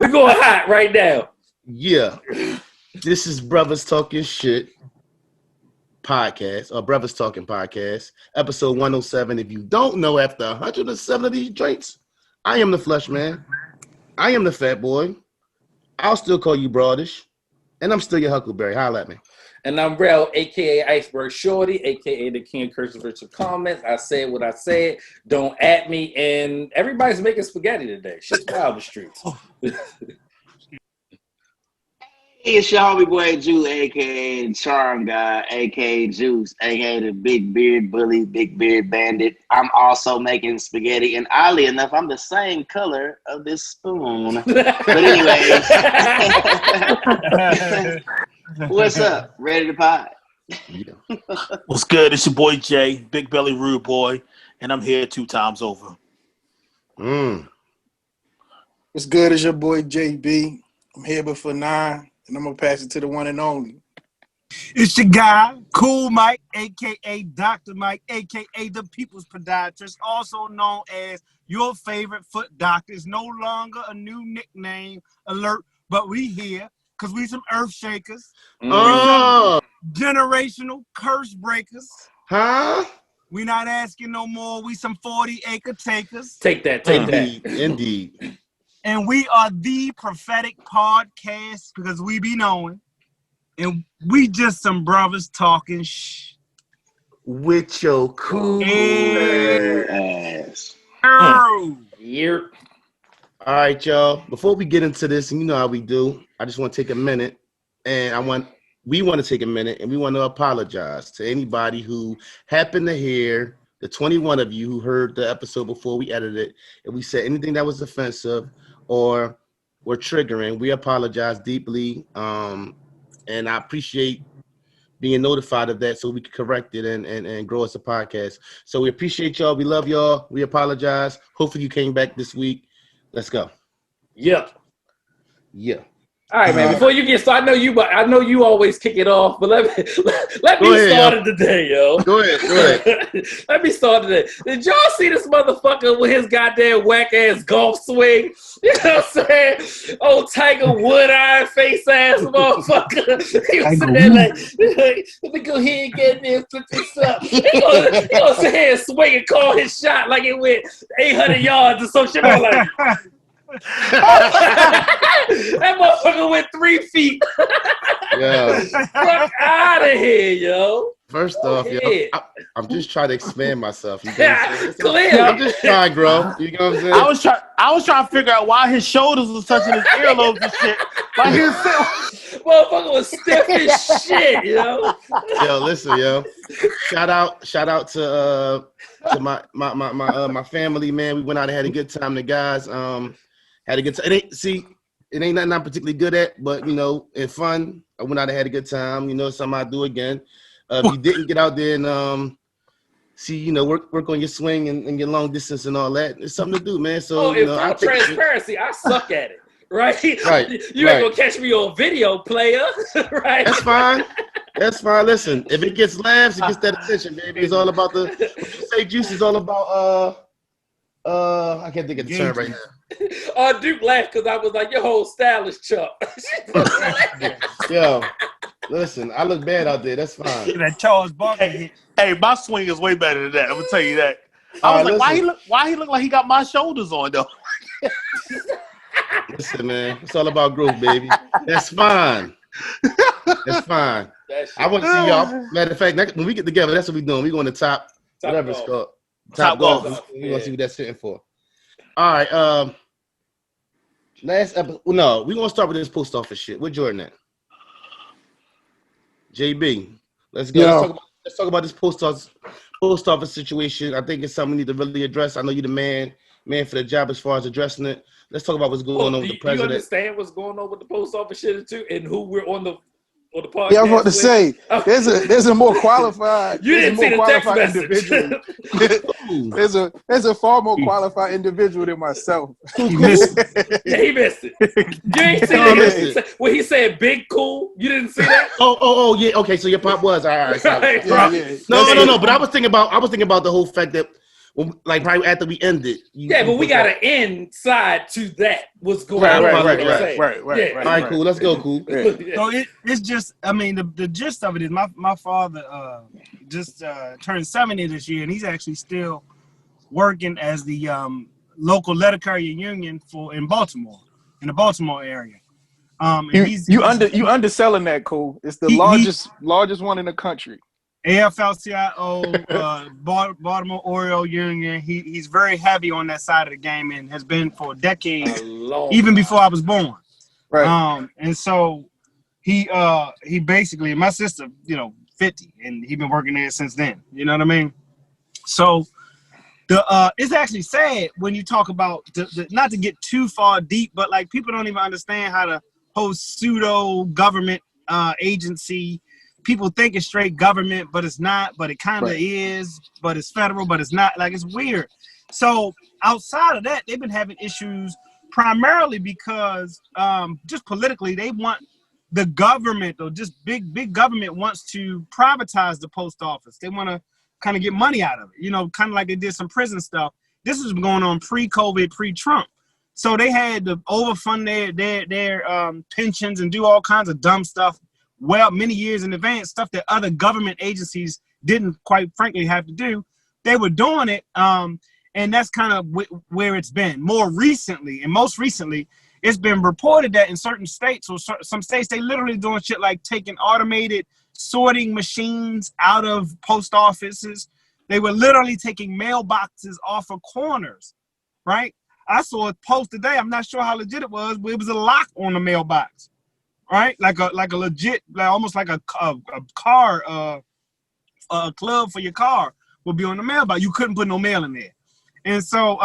We're going hot right now. Yeah. This is Brothers Talking Shit podcast, or Brothers Talking Podcast, episode 107. If you don't know, after 107 of these joints, I am the Flesh Man. I am the Fat Boy. I'll still call you Broadish. And I'm still your Huckleberry. Holla at me. And I'm Rel, a.k.a. Iceberg Shorty, a.k.a. the King of Cursive Virtual Comments. I said what I said. Don't at me. And everybody's making spaghetti today. Shit's wild in the streets. Hey, it's your homie boy Juice, a.k.a. the Charm Guy, a.k.a. Juice, a.k.a. the Big Beard Bully, Big Beard Bandit. I'm also making spaghetti, and oddly enough, I'm the same color of this spoon. But anyways, what's up? Ready to pot? Yeah. What's good? It's your boy Jay, Big Belly Rude Boy, and I'm here 2 times over. What's good? It's your boy JB. I'm here before 9. And I'm going to pass it to the one and only. It's your guy, Cool Mike, a.k.a. Dr. Mike, a.k.a. the People's Podiatrist, also known as your favorite foot doctor. It's no longer a new nickname alert, but we here because we some earth shakers. Oh. Generational curse breakers. Huh? We not asking no more. We some 40-acre takers. Take that. Indeed. And we are the prophetic podcast because we be knowing. And we just some brothers talking shh. With your cool ass. Year. All right, y'all. Before we get into this, and you know how we do, I just want to take a minute, and we want to take a minute, and we want to apologize to anybody who happened to hear, the 21 of you who heard the episode before we edited it, and we said anything that was offensive or were triggering. We apologize deeply, and I appreciate being notified of that so we can correct it and grow as a podcast. So we appreciate y'all. We love y'all. We apologize. Hopefully you came back this week. Let's go. Yeah. All right, man. Before you get started, I know you always kick it off, but let me start it today, yo. Go ahead. Let me start today. Did y'all see this motherfucker with his goddamn whack ass golf swing? You know what I'm saying? Old Tiger Wood-eye face ass motherfucker. He was sitting there like, let me go ahead and get in there and flip this up. He gonna sit here and swing and call his shot like it went 800 yards or some shit. I'm like, that motherfucker went 3 feet. Yeah. Fuck out of here, yo. First off, yo, I'm just trying to expand myself. You know Clear. I'm just trying, bro. You know what I'm saying? I was trying to figure out why his shoulders was touching his earlobes and shit. Like his motherfucker was stiff as shit, yo. Yo, listen, yo. Shout out to my family, man. We went out and had a good time. The guys had a good time. It ain't nothing I'm particularly good at, but you know, it's fun. I went out and had a good time. You know, something I'll do again. If you didn't get out there and work on your swing and your long distance and all that, it's something to do, man. So transparency, I suck at it. Right? You ain't gonna catch me on video, player. Right? That's fine. Listen, if it gets laughs, it gets that attention, baby. It's all about Juice is all about I can't think of the term right now. Duke laughed because I was like, your whole style is Chuck. Yo, listen, I look bad out there. That's fine. That Charles Barkley. Hey, my swing is way better than that. I'm gonna tell you that. I was like, why he look like he got my shoulders on though? Listen, man, it's all about growth, baby. That's fine. I want to see y'all. Matter of fact, when we get together, that's what we're doing. We're going to top whatever it's called. Top golf. We're going to see what that's sitting for. All right. Last episode. No, we're going to start with this post office shit. Where Jordan at? JB. Let's go. Let's talk about this post office situation. I think it's something we need to really address. I know you're the man for the job as far as addressing it. Let's talk about what's going on with the president. Do you understand what's going on with the post office shit too, and who we're on the podcast? Yeah, I was about to say there's a more qualified. You didn't see the text message. Individual. there's a far more qualified individual than myself. He missed it. Yeah, he missed it. You ain't see that when he said "big cool." You didn't see that? Oh yeah. Okay, so your pop was all right. Yeah. No. But I was thinking about the whole fact that Well, like probably after we ended. But we got to end side to that. What's going on? Right. All right, cool. Let's go, cool. So it's just, I mean, the gist of it is my father just turned 70 this year, and he's actually still working as the local letter carrier union in Baltimore, in the Baltimore area. You underselling that, cool. It's the largest one in the country. AFL-CIO, Baltimore Oriole Union. He's very heavy on that side of the game and has been for decades, even before I was born. Right. And so he basically, my sister, 50, and he's been working there since then. You know what I mean? So it's actually sad when you talk about not to get too far deep, but like people don't even understand how the whole pseudo government agency. People think it's straight government, but it's not, but it kind of is, but it's federal, but it's not. Like, it's weird. So outside of that, they've been having issues primarily because just politically, they want the government, or just big government wants to privatize the post office. They want to kind of get money out of it, kind of like they did some prison stuff. This was going on pre-COVID, pre-Trump. So they had to overfund their pensions and do all kinds of dumb stuff. Well, many years in advance, stuff that other government agencies didn't, quite frankly, have to do. They were doing it, and that's kind of where it's been. More recently, and most recently, it's been reported that in certain states, or some states, they literally doing shit like taking automated sorting machines out of post offices. They were literally taking mailboxes off of corners, right? I saw a post today. I'm not sure how legit it was, but it was a lock on the mailbox. Right, like a legit, almost like a car, a club for your car would be on the mailbox. You couldn't put no mail in there, and so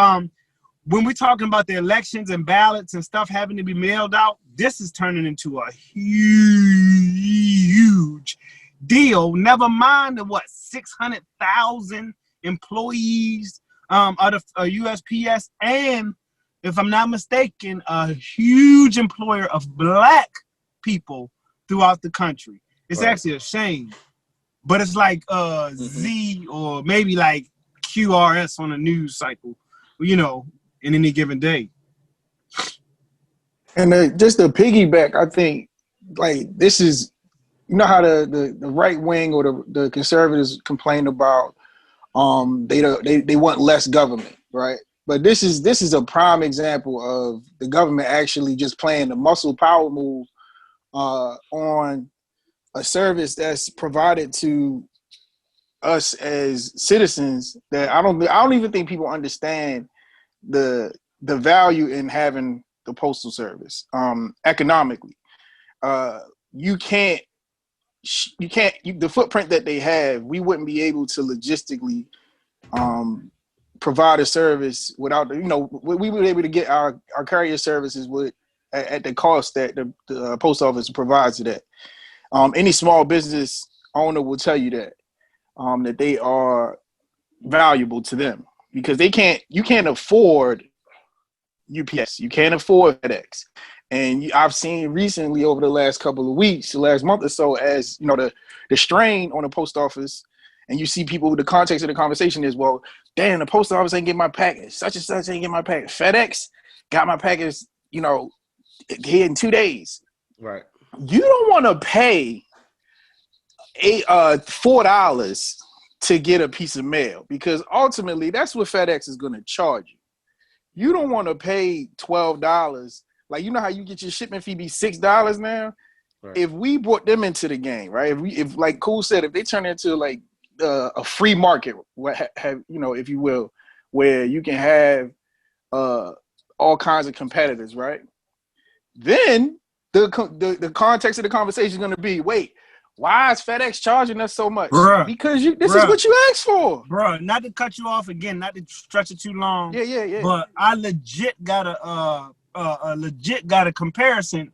when we're talking about the elections and ballots and stuff having to be mailed out, this is turning into a huge deal. Never mind the 600,000 employees of the USPS, and if I'm not mistaken, a huge employer of Black people throughout the country. It's actually a shame, but it's like Z or maybe like QRS on a news cycle, in any given day. And just the piggyback, I think, like, this is, how the right wing or the conservatives complain about they want less government, right? But this is a prime example of the government actually just playing the muscle power move on a service that's provided to us as citizens that I don't even think people understand the value in having the postal service economically. The footprint that they have, we wouldn't be able to logistically provide a service without, we would be able to get our carrier services at the cost that the post office provides to that. Any small business owner will tell you that they are valuable to them because you can't afford UPS, you can't afford FedEx. And I've seen recently over the last couple of weeks, the last month or so, as the strain on the post office, and you see people, the context of the conversation is, well, damn, the post office ain't getting my package, such and such ain't getting my package. FedEx got my package, here in 2 days. Right. You don't want to pay $4 to get a piece of mail because ultimately that's what FedEx is going to charge you. You don't want to pay $12. Like, how you get your shipment fee be $6 now? Right. If we brought them into the game, right? If like Cool said, if they turn into like a free market, if you will, where you can have all kinds of competitors, right? Then the context of the conversation is going to be, wait, why is FedEx charging us so much? Bruh, because this is what you asked for. Bruh, not to cut you off again, not to stretch it too long. Yeah. But I legit got a comparison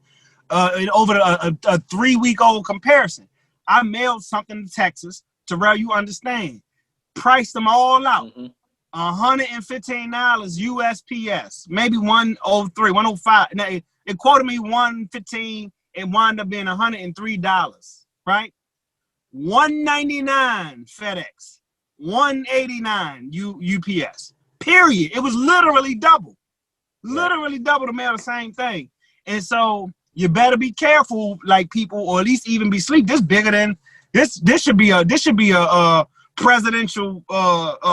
over a 3-week-old comparison. I mailed something to Texas. Terrell, you understand. Priced them all out. Mm-hmm. $115 USPS, maybe 103, 105. Now, it quoted me $115. It wound up being $103, right? $199 FedEx, $189 UPS. Period. It was literally double. Literally double the mail, the same thing. And so you better be careful, like people, or at least even be sleep. This bigger than this. This should be a presidential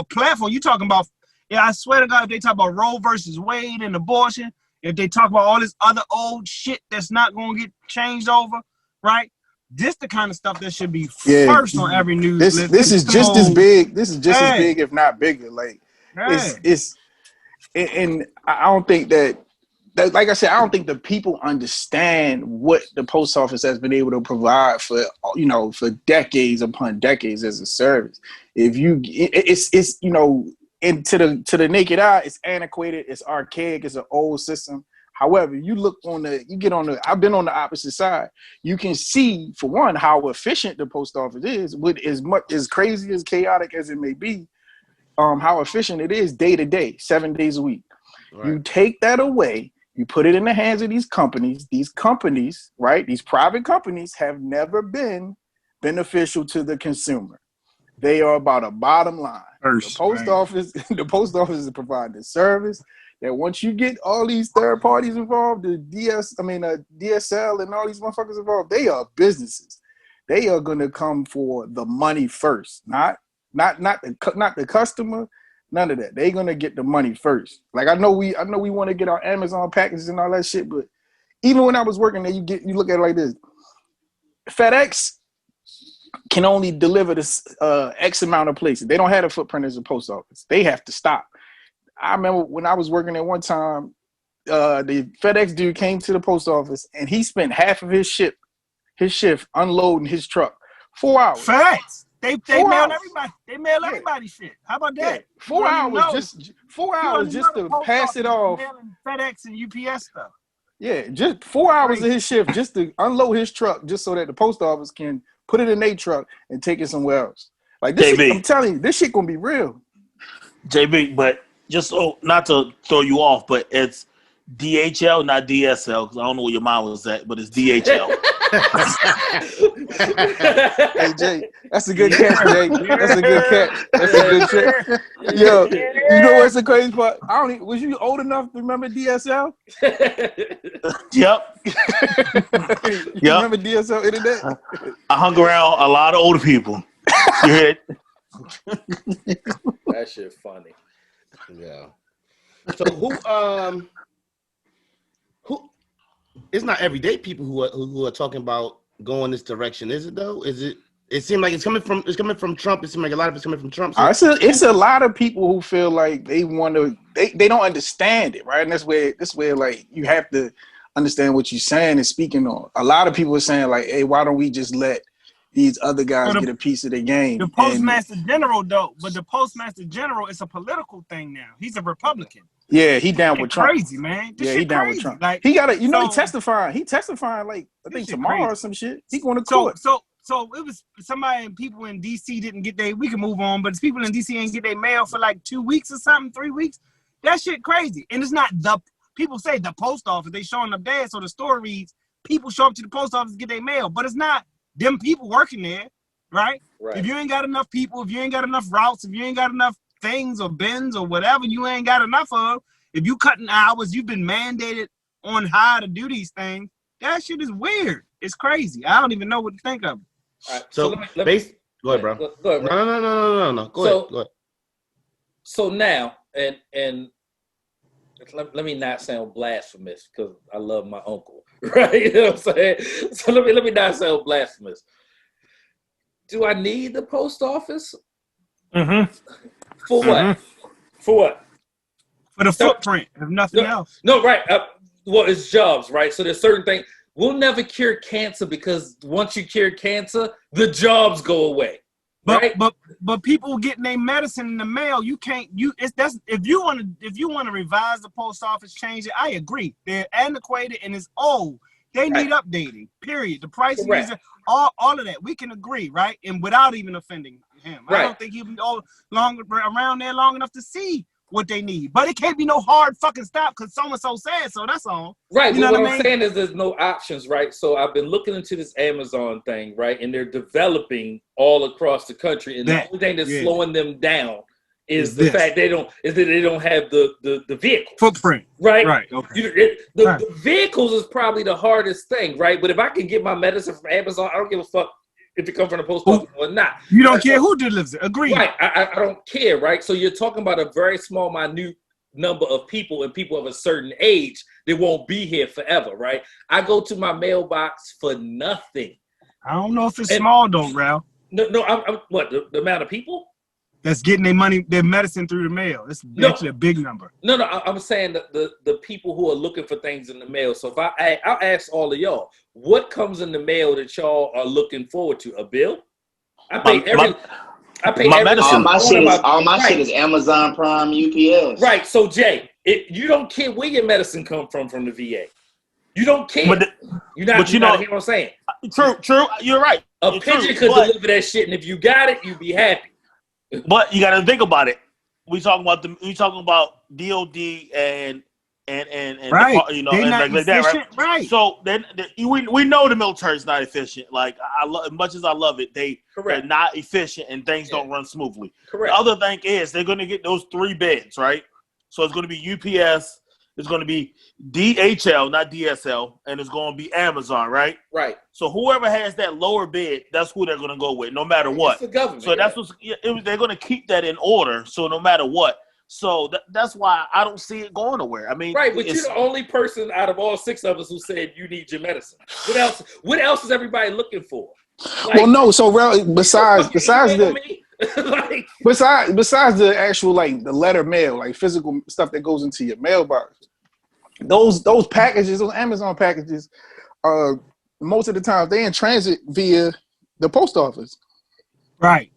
platform. You talking about? Yeah, I swear to God, if they talk about Roe versus Wade and abortion, if they talk about all this other old shit that's not going to get changed over, right? This the kind of stuff that should be first on every news list. This is just as big. This is just as big, if not bigger. Like it's and I don't think that, like I said, I don't think the people understand what the post office has been able to provide for decades upon decades as a service. If you, it's and to the naked eye, it's antiquated, it's archaic, it's an old system. However, I've been on the opposite side. You can see, for one, how efficient the post office is, with as much as crazy as chaotic as it may be. How efficient it is day to day, 7 days a week. Right. You take that away, you put it in the hands of these companies. These companies, right? These private companies have never been beneficial to the consumer. They are about a bottom line. The post office is providing the service that once you get all these third parties involved, the DSL and all these motherfuckers involved, they are businesses. They are going to come for the money first, not the customer, none of that. They're gonna get the money first. Like I know we want to get our Amazon packages and all that shit, but even when I was working there, you look at it like this. FedEx can only deliver this X amount of places. They don't have a footprint as a post office. They have to stop. I remember when I was working there one time, the FedEx dude came to the post office and he spent half of his shift unloading his truck. 4 hours. Facts. They mail everybody. They mail everybody shit. How about that? 4 hours, 4 hours just to pass it off. FedEx and UPS stuff. Yeah, just 4 hours of his shift just to unload his truck, just so that the post office can put it in their truck and take it somewhere else. Like this, shit, I'm telling you, this shit gonna be real. JB, but just not to throw you off, but it's DHL, not DSL, because I don't know where your mind was at, but it's DHL. Hey Jay, that's a good catch, Jay. That's a good catch. That's a good catch. Yo, you know what's the crazy part? Was you old enough to remember DSL? Yep. You remember DSL internet? I hung around a lot of older people. You hear it? That shit funny. Yeah. So who it's not everyday people who are talking about going this direction, is it though? It seems like it's coming from Trump. It seems like a lot of it's coming from Trump. So. It's a lot of people who feel like they want to, they don't understand it, right? And that's where like you have to understand what you're saying and speaking on. A lot of people are saying like, hey, why don't we just let these other guys get a piece of the game? The Postmaster General though, but the Postmaster General is a political thing now. He's a Republican. Yeah, he down with Trump. Crazy, man. He down with Trump. Like, he got he testifying. He testifying like I think tomorrow or some shit. He going to court. So it was people in DC didn't get we can move on, but it's people in DC ain't get their mail for like 2 weeks or something, 3 weeks. That shit crazy. And it's not people say the post office, they showing up there, so the story reads, people show up to the post office to get their mail, but it's not them people working there, right? If you ain't got enough people, if you ain't got enough routes, if you ain't got enough things or bins or whatever you ain't got enough of, if you cutting hours, you've been mandated on how to do these things, that shit is weird. It's crazy. I don't even know what to think of it. All right, so go ahead, bro. Go ahead, bro. No. Go ahead. So now, and let me not sound blasphemous because I love my uncle, right? You know what I'm saying? So let me not sound blasphemous. Do I need the post office? Mm-hmm. For what? For what? For the footprint, if nothing else. No, right. Well, it's jobs, right? So there's certain things. We'll never cure cancer because once you cure cancer, the jobs go away. Right? But people getting their medicine in the mail, you can't. If you want to revise the post office, change it. I agree. They're antiquated and it's old. They need updating. Period. The pricing is all of that. We can agree, right? And without even offending him, I don't think he'll be around there long enough to see what they need. But it can't be no hard fucking stop because so-and-so said so. That's all. Right, You but know what what I I'm mean? saying is there's no options, right? So I've been looking into this Amazon thing, right? And they're developing all across the country. And the only thing that's slowing them down is the fact they don't have the vehicle footprint. Right? Right. Okay. The vehicles is probably the hardest thing, right? But if I can get my medicine from Amazon, I don't give a fuck if it comes from the post office or not. You don't care who delivers it. Agreed. Right. I don't care, right? So you're talking about a very small, minute number of people and people of a certain age that won't be here forever, right? I go to my mailbox for nothing. I don't know if it's small though, Ralph. No, I'm what the amount of people that's getting their medicine through the mail. It's actually a big number. No, I'm saying that the people who are looking for things in the mail. So if I'll ask all of y'all, what comes in the mail that y'all are looking forward to? A bill? I pay my medicine. All my shit is Amazon Prime, UPS. Right. So Jay, you don't care where your medicine come from the VA. You don't care. You're not hear what I'm saying. True. You're right. A pigeon could deliver that shit, and if you got it, you'd be happy. But you got to think about it. We talking about DOD and right. and like that, right? So then we know the military is not efficient. Like as much as I love it, they're not efficient and things don't run smoothly. Correct. The other thing is they're going to get those 3 bids, right? So it's going to be UPS, it's going to be DHL, not DSL, and it's going to be Amazon, right? Right. So whoever has that lower bid, that's who they're going to go with, no matter what. It's the government. So that's they're going to keep that in order. So no matter what. So that's why I don't see it going nowhere. I mean, right, but you're the only person out of all 6 of us who said you need your medicine. What else is everybody looking for? Like, well, no. So besides the like, besides the actual like the letter mail, like physical stuff that goes into your mailbox, those packages, those Amazon packages, most of the time they in transit via the post office. Right.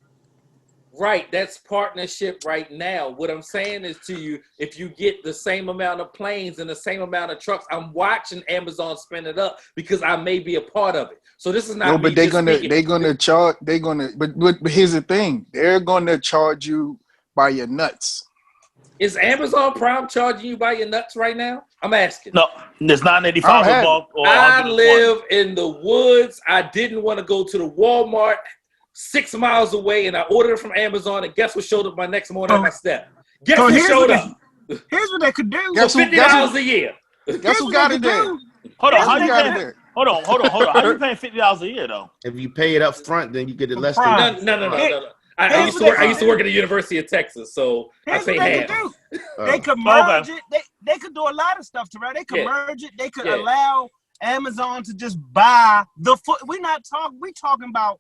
Right, that's partnership right now. What I'm saying is to you, if you get the same amount of planes and the same amount of trucks, I'm watching Amazon spin it up because I may be a part of it. So this is not. No, but but here's the thing: they're gonna charge you by your nuts. Is Amazon Prime charging you by your nuts right now? I'm asking. No, it's $9.85 a month. I live in the woods. I didn't want to go to the Walmart 6 miles away, and I ordered it from Amazon, and guess what showed up my next morning at my step? Guess what showed up? Here's what they could do. $50 a year. Guess who got it there? Hold on, how you got it there? Hold on. How you paying $50 a year though? If you pay it up front, then you get it less than. No. I used to work at the University of Texas, so I pay half. They could merge it. They could do a lot of stuff to right. They could merge it. They could allow Amazon to just buy the foot. We talking about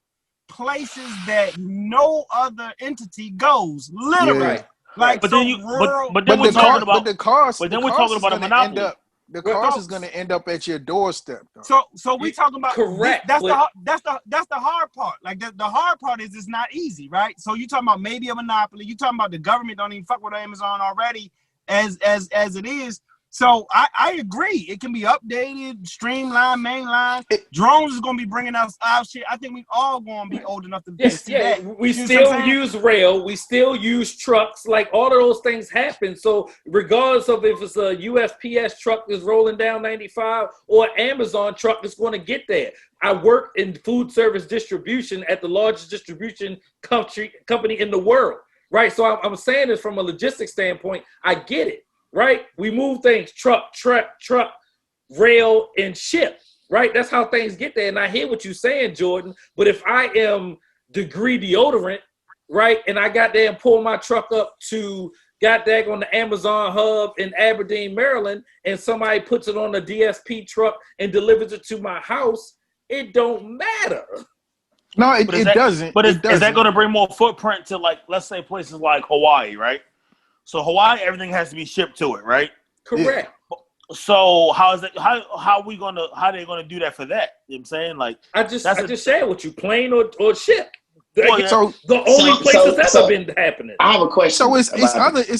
places that no other entity goes. Literally. Yeah. Like but then we're talking about a monopoly. The cost is going to end up at your doorstep, though. So we talking about correct. That's the hard part. Like the hard part is it's not easy, right? So you talking about maybe a monopoly. You talking about the government don't even fuck with Amazon already as it is. So I agree. It can be updated, streamlined, mainline. Drones is going to be bringing us our shit. I think we all going to be old enough to see that. We still use rail. We still use trucks. Like all of those things happen. So regardless of if it's a USPS truck that's rolling down 95 or an Amazon truck that's going to get there. I work in food service distribution at the largest distribution company in the world. Right. So I'm saying this from a logistics standpoint. I get it. Right? We move things, truck, rail, and ship. Right? That's how things get there. And I hear what you're saying, Jordan. But if I am Degree Deodorant, right, and I got there and pull my truck up to got that on the Amazon hub in Aberdeen, Maryland, and somebody puts it on a DSP truck and delivers it to my house, it don't matter. No, it doesn't. But is that going to bring more footprint to, like, let's say places like Hawaii, right? So Hawaii, everything has to be shipped to it, right? Correct. Yeah. So how is that? How are they gonna do that for that? You know what I'm saying? Like I just shared with you, plane or ship. Well, so the only place that's ever been happening. I have a question. So it's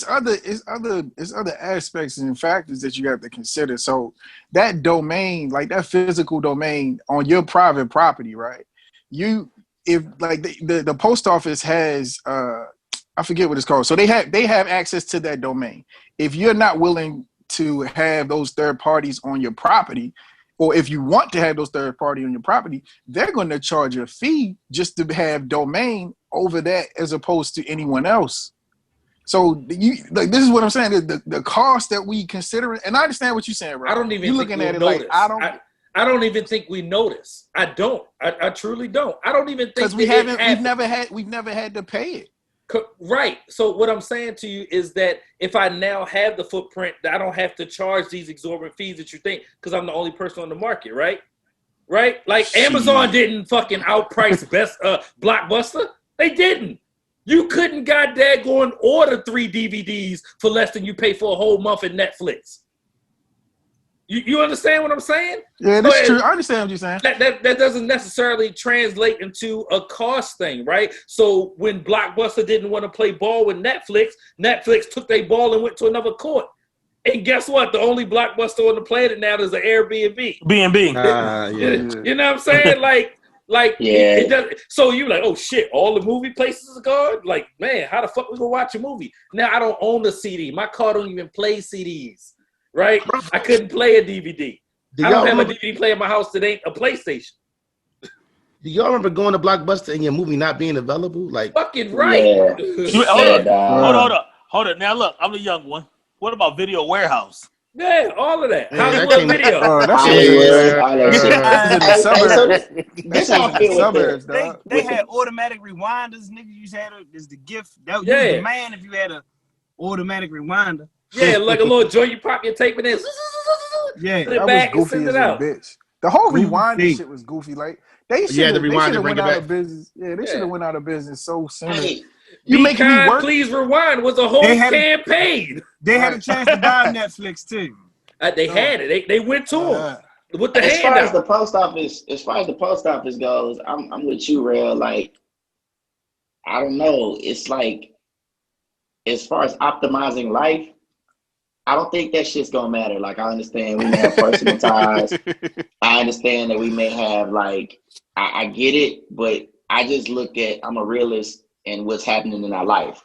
other aspects and factors that you have to consider. So that domain, like that physical domain on your private property, right? If like the post office has I forget what it's called. So they have access to that domain. If you're not willing to have those third parties on your property, or if you want to have those third party on your property, they're going to charge a fee just to have domain over that as opposed to anyone else. So this is what I'm saying. The cost that we consider, and I understand what you're saying, Rob. I don't even you're think looking at it notice. like I don't even think we notice. I don't. I truly don't. I don't even think because we've never had to pay it. Right. So what I'm saying to you is that if I now have the footprint, I don't have to charge these exorbitant fees that you think because I'm the only person on the market, right? Right? Like Amazon didn't fucking outprice Best Blockbuster. They didn't. You couldn't goddamn go and order 3 DVDs for less than you pay for a whole month in Netflix. You understand what I'm saying? Yeah, that's true. I understand what you're saying. That doesn't necessarily translate into a cost thing, right? So when Blockbuster didn't want to play ball with Netflix took their ball and went to another court. And guess what? The only Blockbuster on the planet now is an Airbnb. B&B. Yeah. You know what I'm saying? It does. So you like, oh shit, all the movie places are gone? Like, man, how the fuck we gonna watch a movie? Now I don't own a CD. My car don't even play CDs. Right? I couldn't play a DVD. I don't have a DVD player in my house that ain't a PlayStation. Do y'all remember going to Blockbuster and your movie not being available? Like, fucking right. Yeah. Hold on. Now look, I'm the young one. What about Video Warehouse? Yeah, all of that. Yeah, Hollywood Video. This how I feel with it. They had automatic rewinders. Niggas used to have is the gift. That was the man if you had a automatic rewinder. Yeah, like a little joint you pop your tape in there. Yeah, put it back and send it out. Bitch. The whole rewinding shit was goofy. Like they should have went out of business. Yeah, they should have went out of business so soon. Hey, you making me work? Please Rewind was a whole campaign. They had a chance to buy Netflix too. They had it. They went to them with the as handout. far as the post office goes, I'm with you, Rail. Like, I don't know. It's like as far as optimizing life, I don't think that shit's gonna matter. Like, I understand we may have personal ties. I understand that we may have I get it, but I just look at, I'm a realist in what's happening in our life.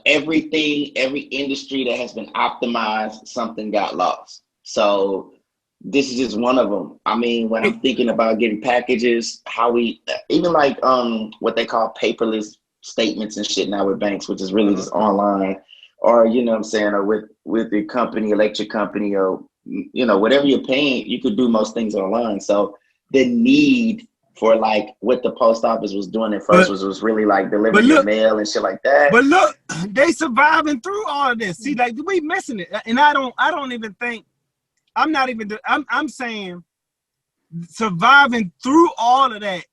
Every industry that has been optimized, something got lost. So this is just one of them. I mean, when I'm thinking about getting packages, how we, even what they call paperless statements and shit now with banks, which is really just online, or, you know what I'm saying, or with the company, electric company, or, you know, whatever you're paying, you could do most things online. So the need for what the post office was doing at first was really delivering your mail and shit like that. But look, they surviving through all of this. See, we missing it. And I don't even think, I'm saying surviving through all of that.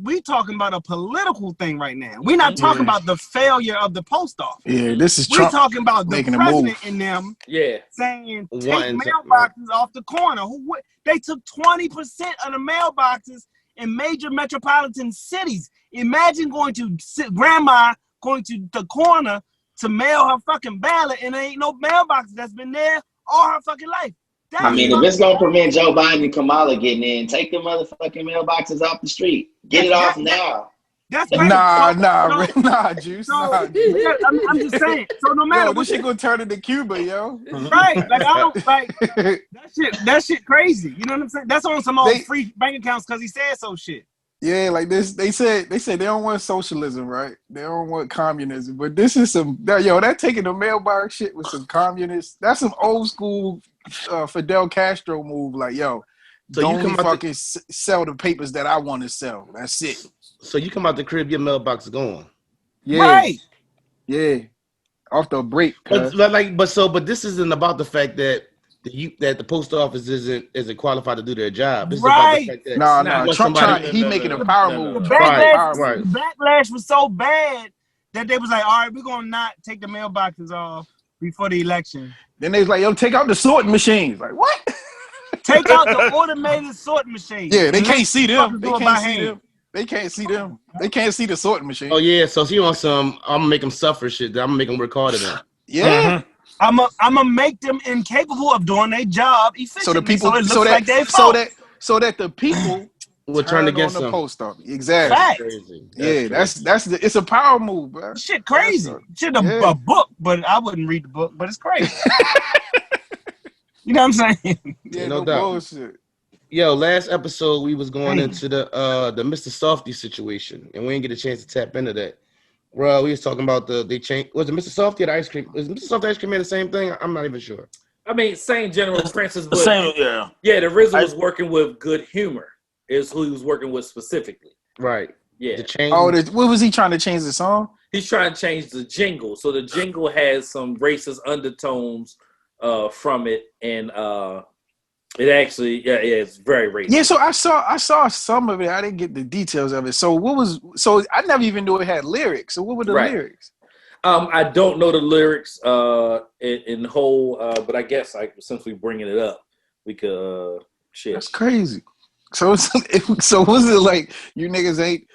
We talking about a political thing right now. We're not talking about the failure of the post office. Yeah, this is Trump. We're talking about the president and them saying take mailboxes off the corner. They took 20% of the mailboxes in major metropolitan cities. Imagine grandma going to the corner to mail her fucking ballot and there ain't no mailbox that's been there all her fucking life. I mean, if it's gonna prevent Joe Biden and Kamala getting in, take the motherfucking mailboxes off the street. Get it off now. That's nah, Juice. I'm just saying. So no matter what, shit gonna turn into Cuba, yo. Right? I don't that shit crazy. You know what I'm saying? That's on some old free bank accounts because he said so shit. Yeah, like this. They said they don't want socialism, right? They don't want communism. But this is that taking the mailbox shit with some communists. That's some old school Fidel Castro move. Like, yo, so don't fucking sell the papers that I want to sell. That's it. So you come out the crib, your mailbox is gone. Yeah. Right. Yeah. Off the break. But this isn't about the fact that the post office isn't qualified to do their job. It's about the fact that no. Trump making a power move. The backlash was so bad that they was like, all right, we're gonna not take the mailboxes off before the election. Then they was like, yo, take out the sorting machines. Like, what? Take out the automated sorting machines. Yeah, they can't see them. They can't see them. They can't see them. They can't see the sorting machine. Oh yeah, so she wants some. I'm gonna make them suffer shit. I'm gonna make them work harder than. Yeah. I'm gonna make them incapable of doing their job efficiently. So the people, so that the people Will turn against on the him. post office. Exactly. Fact. Crazy. Yeah, that's it's a power move, bro. Shit crazy. Shit yeah. a book, but I wouldn't read the book, but it's crazy. You know what I'm saying? Yeah, No no doubt. bullshit. Yo, last episode we was going into the Mr. Softy situation, and we didn't get a chance to tap into that. Bro, we was talking about they changed. Was it Mr. Softy or the ice cream? Was Mr. Softy ice cream man the same thing? I'm not even sure. I mean, same general principles, but Same, yeah. Yeah, the RZA was working with Good Humor. Is who he was working with specifically. Right. Yeah. The change. Oh, what was he trying to change the song? He's trying to change the jingle, so the jingle has some racist undertones from it, and it actually, it's very racist. Yeah, so I saw some of it. I didn't get the details of it. So I never even knew it had lyrics. So what were the lyrics? I don't know the lyrics in whole, but I guess since we bringing it up, we could shit. That's crazy. So was it like you niggas ain't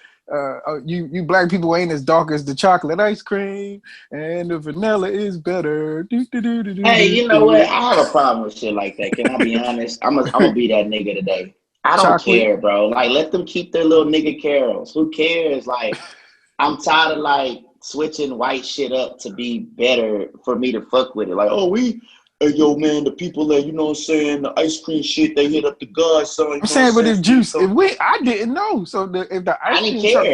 you black people ain't as dark as the chocolate ice cream, and the vanilla is better. Hey, you know what? I have a problem with shit like that. Can I be honest? I'm gonna be that nigga today. I don't care, bro. Like, let them keep their little nigga carols. Who cares? Like, I'm tired of like switching white shit up to be better for me to fuck with it. Like, hey, yo, man, the people that, you know what I'm saying, the ice cream shit, they hit up the God, son. I'm saying, but if juice, I didn't know. So if the ice cream truck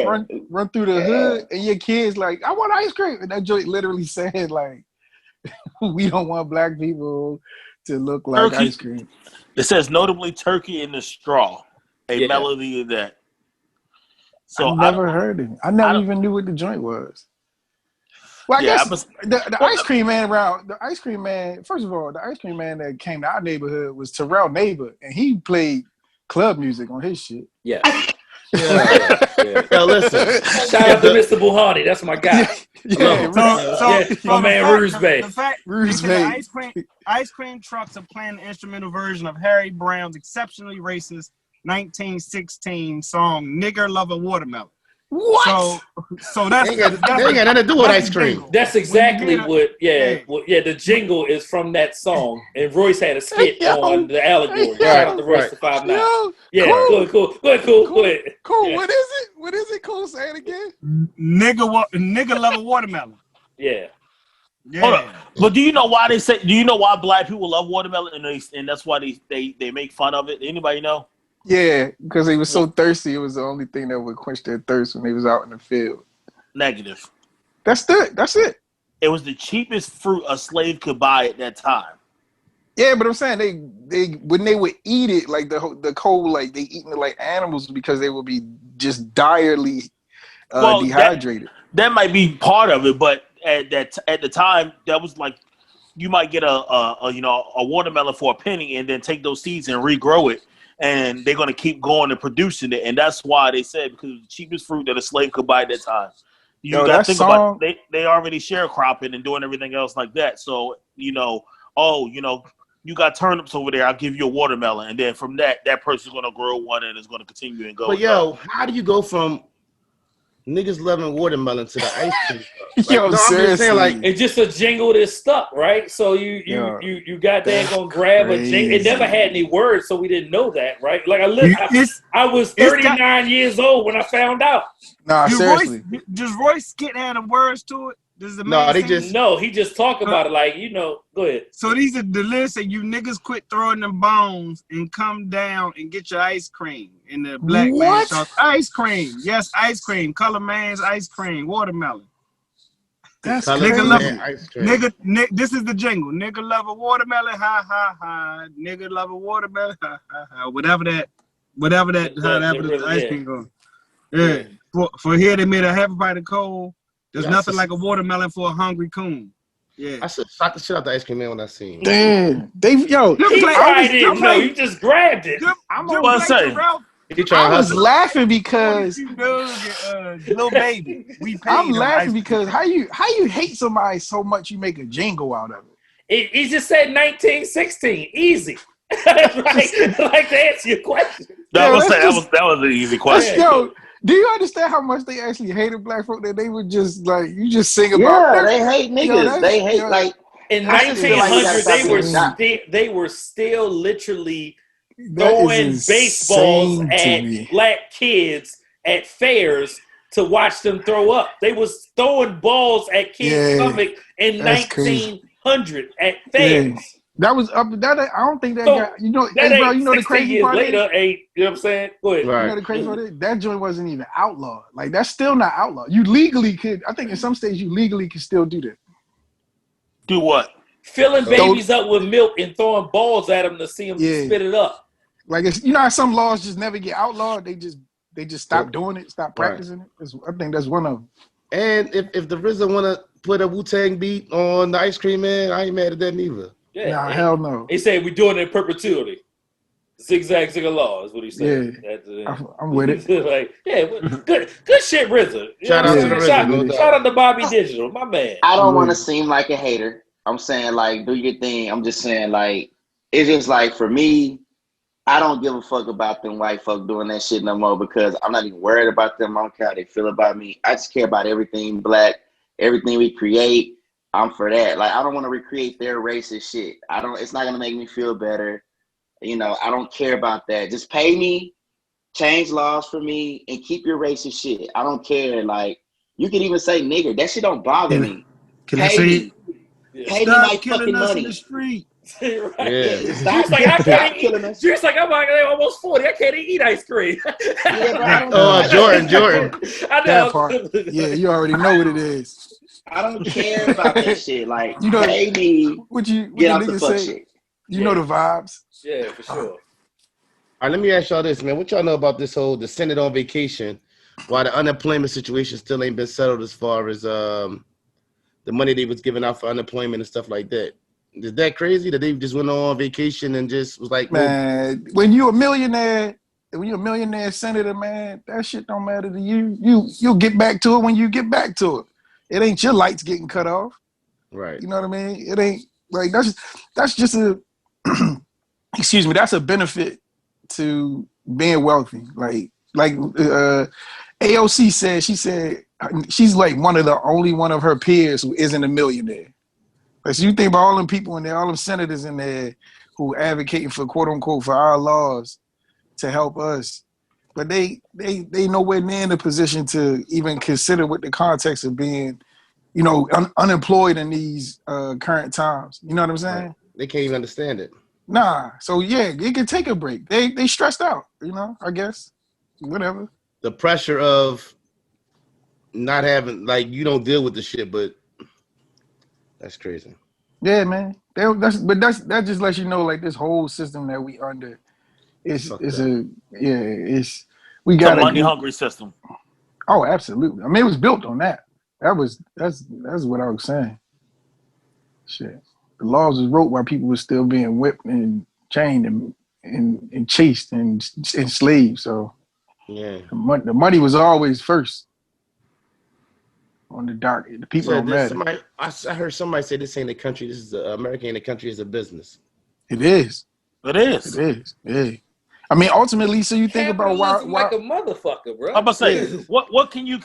run through the hood and your kids like, I want ice cream, and that joint literally said like, we don't want black people to look like turkey. Ice cream. It says notably turkey in the straw, a melody of that. So I never heard it. I never even knew what the joint was. Well, I guess the ice cream man first of all, the ice cream man that came to our neighborhood was Terrell Neighbor, and he played club music on his shit. Yeah. Yo, listen. Shout out to Mr. Buhani. That's my guy. My man Rouge Bay. The fact the ice cream trucks are playing the instrumental version of Harry Brown's exceptionally racist 1916 song "Nigger Love a Watermelon." What? So that's they ain't got nothing to do with ice cream. That's exactly what. The jingle is from that song, and Royce had a skit on the allegory. Shout out to Royce the 5'9". Yeah, cool. Go ahead. Cool. Yeah. What is it? What is it? Cool. Say it again. Nigga love a watermelon. Yeah. Hold on. But do you know why black people love watermelon and that's why they make fun of it? Anybody know? Yeah, because they was so thirsty. It was the only thing that would quench their thirst when they was out in the field. Negative. That's it. It was the cheapest fruit a slave could buy at that time. Yeah, but I'm saying they when they would eat it, like the cold, like they eating it like animals because they would be just direly dehydrated. That might be part of it, but at the time that was like you might get a watermelon for a penny and then take those seeds and regrow it. And they're going to keep going and producing it. And that's why they said, because it's the cheapest fruit that a slave could buy at that time. You got to think about it. They already sharecropping and doing everything else like that. So, you got turnips over there. I'll give you a watermelon. And then from that person's going to grow one and it's going to continue and go. But how do you go from niggas loving watermelon to the ice cream? Seriously. It's just a jingle that stuck, right? So you got there gonna grab a jingle. It never had any words, so we didn't know that, right? Like I was 39 years old when I found out. Nah, seriously. Does Royce skit have the words to it? He just talk about it like, go ahead. So these are the lyrics that you niggas quit throwing them bones and come down and get your ice cream. And the black man shouts, ice cream. Yes, ice cream. Color man's ice cream. Watermelon. That's nigga crazy. This is the jingle. Nigga love a watermelon, ha ha ha. Nigga love a watermelon, ha ha ha. Whatever the ice cream goes. Yeah. For here they made a happy by the cold. There's nothing like a watermelon for a hungry coon. Yeah. I should shot the shit out the ice cream man when I seen him. Damn. You just grabbed it. I'm going to say. I was laughing because little baby. I'm laughing because how you hate somebody so much you make a jingle out of it. He just said 1916. Easy. like to answer your question. That was an easy question. Yo, do you understand how much they actually hated black folk that they would just like you just sing about? Yeah, they hate niggas. They hate like in 1900 they were still literally throwing baseballs insane to at me. black kids at fairs to watch them throw up. They was throwing balls at kids' stomach in that's crazy. 1900 at fairs. Yeah. That was up. That I don't think that So, got. You know, That hey, bro. ain't You know the 16 crazy years part later, is. ain't, you know what I'm saying? Go ahead. You know Right. the crazy part is that joint wasn't even outlawed. Like that's still not outlawed. You legally could. I think in some states you legally can still do that. Do what? Filling babies up with milk and throwing balls at them to see them spit it up. Like it's how some laws just never get outlawed. They just stop doing it, stop practicing it. I think that's one of them. And if the RZA want to put a Wu-Tang beat on the Ice Cream Man, I ain't mad at that neither. Yeah, Nah, hell no. He said we're doing it in perpetuity. Zigzag law is what he said. Yeah, I'm with it. Like, yeah, good shit, RZA. Shout out to the RZA, no doubt. Shout out to Bobby Digital, my man. I don't want to seem like a hater. I'm saying, like, do your thing. I'm just saying, like, it's just like, for me, I don't give a fuck about them white folk doing that shit no more because I'm not even worried about them. I don't care how they feel about me. I just care about everything black, everything we create. I'm for that. Like, I don't want to recreate their racist shit. It's not going to make me feel better. You know, I don't care about that. Just pay me, change laws for me, and keep your racist shit. I don't care. Like, you can even say nigger. That shit don't bother me. Pay me. Yeah. Pay me Stop my killing fucking us money. in the street. Right. Yeah. Stop, Like, I can't killing us. Just like I'm almost 40. I can't eat ice cream. Yeah, bro, I don't know. Jordan. I know. That part. Yeah, you already know what it is. I don't care about that shit. Like, You know, pay me. What Get the off the niggas fuck say? shit. You know the vibes. Yeah, for sure. All right, let me ask y'all this, man. What y'all know about this whole the Senate on vacation while the unemployment situation still ain't been settled as far as the money they was giving out for unemployment and stuff like that? Is that crazy that they just went on vacation and just was like, Man, when you're a millionaire senator, man, that shit don't matter to you. You'll get back to it when you get back to it. It ain't your lights getting cut off. right? You know what I mean? It ain't like that's just a excuse me, that's a benefit to being wealthy. Like AOC said, she said she's like only one of her peers who isn't a millionaire. Like, so you think about all them people in there, all them senators in there who advocating for quote unquote for our laws to help us, but they nowhere near in the position to even consider what the context of being, you know, unemployed in these current times. You know what I'm saying? Right. They can't even understand it. Nah. So yeah, they can take a break. They stressed out. You know, I guess whatever. The pressure of not having, like, you don't deal with the shit, but that's crazy. Yeah, man. That just lets you know, like, this whole system that we under is we got a money hungry system. Oh, absolutely. I mean, it was built on that. That's what I was saying. Shit, the laws was wrote while people were still being whipped and chained and chased and enslaved. So yeah, the money was always first on the dark. The people don't matter. I heard somebody say this ain't a country. This is America ain't a country. It's a business. It is. It is. It is. Yeah. I mean, ultimately, so you think about why like a motherfucker, bro. I'm about to say, what can you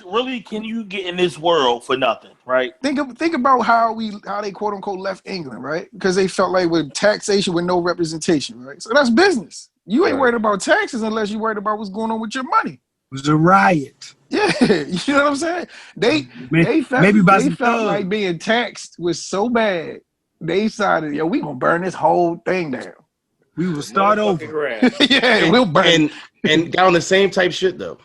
get in this world for nothing, right? Think about how they quote unquote left England, right? Because they felt like with taxation with no representation, right? So that's business. You ain't worried about taxes unless you're worried about what's going on with your money. It was a riot. Yeah, you know what I'm saying? They felt like being taxed was so bad. They decided, yo, we gonna burn this whole thing down. We will start over. Yeah, we'll burn and got on the same type shit though.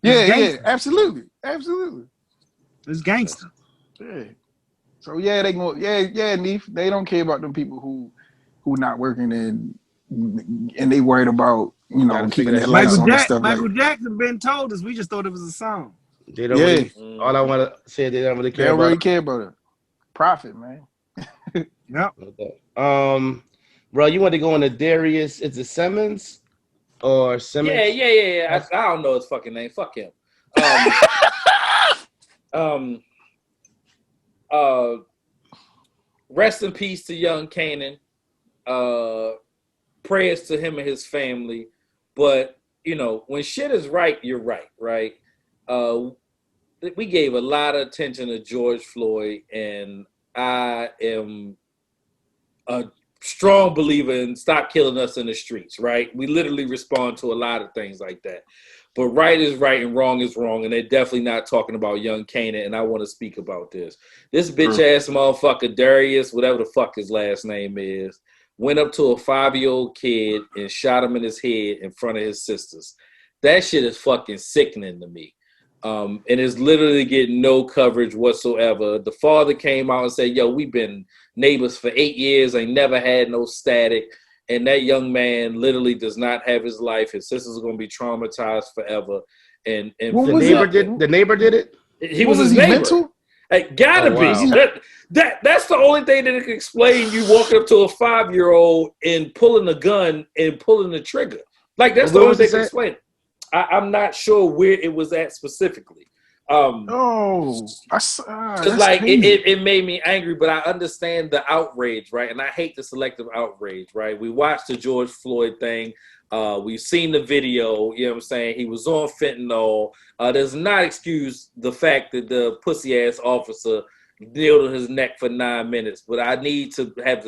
Yeah, absolutely. It's gangster. Yeah. So yeah, they go. Yeah, Neef. They don't care about them people who not working and they worried about keeping their lights on and stuff. Michael Jackson been told us. We just thought it was a song. They don't really, all I want to say, they don't really care. They don't really care about it. Profit, man. Yep. Bro, you want to go on to Darius? Is it Simmons or Simmons? Yeah. I don't know his fucking name. Fuck him. Rest in peace to young Kanan. Prayers to him and his family. But, when shit is right, you're right? We gave a lot of attention to George Floyd, and I am strong believer in stop killing us in the streets, right? We literally respond to a lot of things like that. But right is right and wrong is wrong, and they're definitely not talking about young Canaan, and I want to speak about this. This bitch-ass motherfucker, Darius, whatever the fuck his last name is, went up to a 5-year-old kid and shot him in his head in front of his sisters. That shit is fucking sickening to me. And it's literally getting no coverage whatsoever. The father came out and said, yo, we've been neighbors for 8 years. I never had no static. And that young man literally does not have his life. His sister's going to be traumatized forever. And the neighbor did it? He was his neighbor. Mental? It gotta be. That's the only thing that can explain you walking up to a 5-year-old and pulling a gun and pulling the trigger. Like, that's the only thing that can explain it. I'm not sure where it was at specifically. Because like it made me angry, but I understand the outrage, right? And I hate the selective outrage, right? We watched the George Floyd thing. We've seen the video, you know what I'm saying? He was on fentanyl. Does not excuse the fact that the pussy ass officer kneeled on his neck for 9 minutes, but I need to have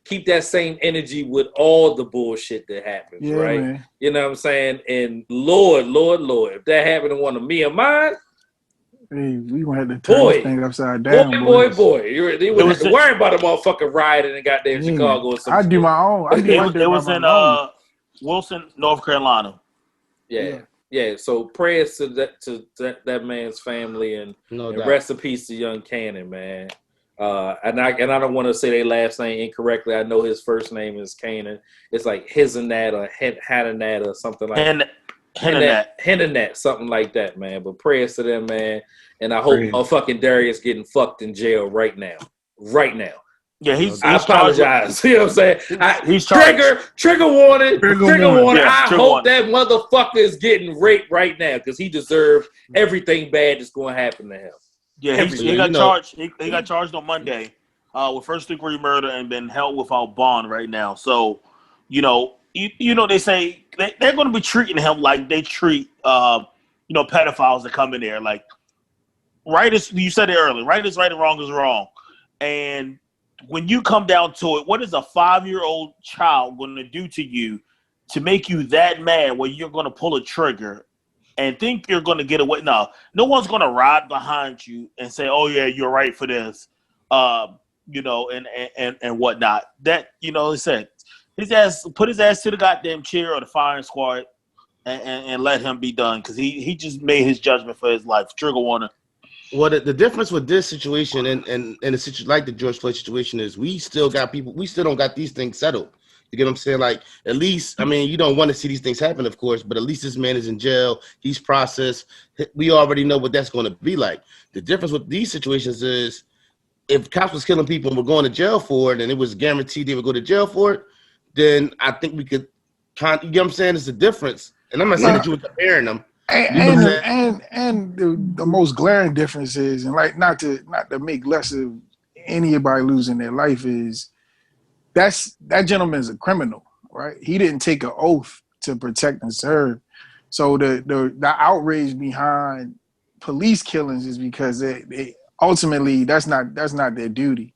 keep that same energy with all the bullshit that happens, right? Man. You know what I'm saying? And Lord, if that happened to one of me or mine, hey, we gonna have to turn this thing upside down. Boy. You wouldn't have to worry about a motherfucking riot in goddamn Chicago or something. I do my own. It was in Wilson, North Carolina. Yeah. So prayers to that man's family and rest in peace to young Cannon, man. And I don't want to say their last name incorrectly. I know his first name is Canaan. It's like Hisanat or Hananat or something like that. Hananat, something like that, man. But prayers to them, man. And I hope fucking Darius getting fucked in jail right now. Yeah, I apologize. You know what I'm saying? He's trigger warning. Trigger warning. Yeah, I hope that motherfucker is getting raped right now because he deserves everything bad that's going to happen to him. Yeah, he got charged. He got charged on Monday with first-degree murder and been held without bond right now. So, they say they're going to be treating him like they treat, pedophiles that come in there. Like, right is, you said it earlier, right is right and wrong is wrong. And when you come down to it, what is a 5-year-old child going to do to you to make you that mad where you're going to pull a trigger and think you're going to get away? No one's going to ride behind you and say, oh, yeah, you're right for this, and whatnot. That, he said, put his ass to the goddamn chair or the firing squad and let him be done because he just made his judgment for his life. Trigger warning. Well, the difference with this situation and a situation like the George Floyd situation is we still don't got these things settled. You get what I'm saying? Like, at least, I mean, you don't want to see these things happen, of course, but at least this man is in jail. He's processed. We already know what that's going to be like. The difference with these situations is if cops was killing people and were going to jail for it and it was guaranteed they would go to jail for it, then I think we could, you get what I'm saying? It's a difference. And I'm not saying that you were comparing them. And the most glaring difference is, and like not to make less of anybody losing their life, is that gentleman is a criminal, right? He didn't take an oath to protect and serve. So the outrage behind police killings is because they ultimately that's not their duty.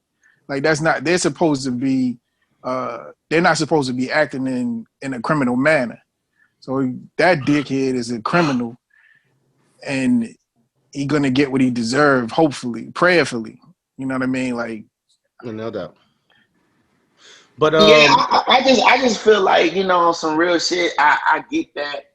Like they're supposed to be they're not supposed to be acting in a criminal manner. So that dickhead is a criminal, and he's gonna get what he deserves, hopefully, prayerfully. You know what I mean? Like, no doubt. But I just feel like, on some real shit. I get that.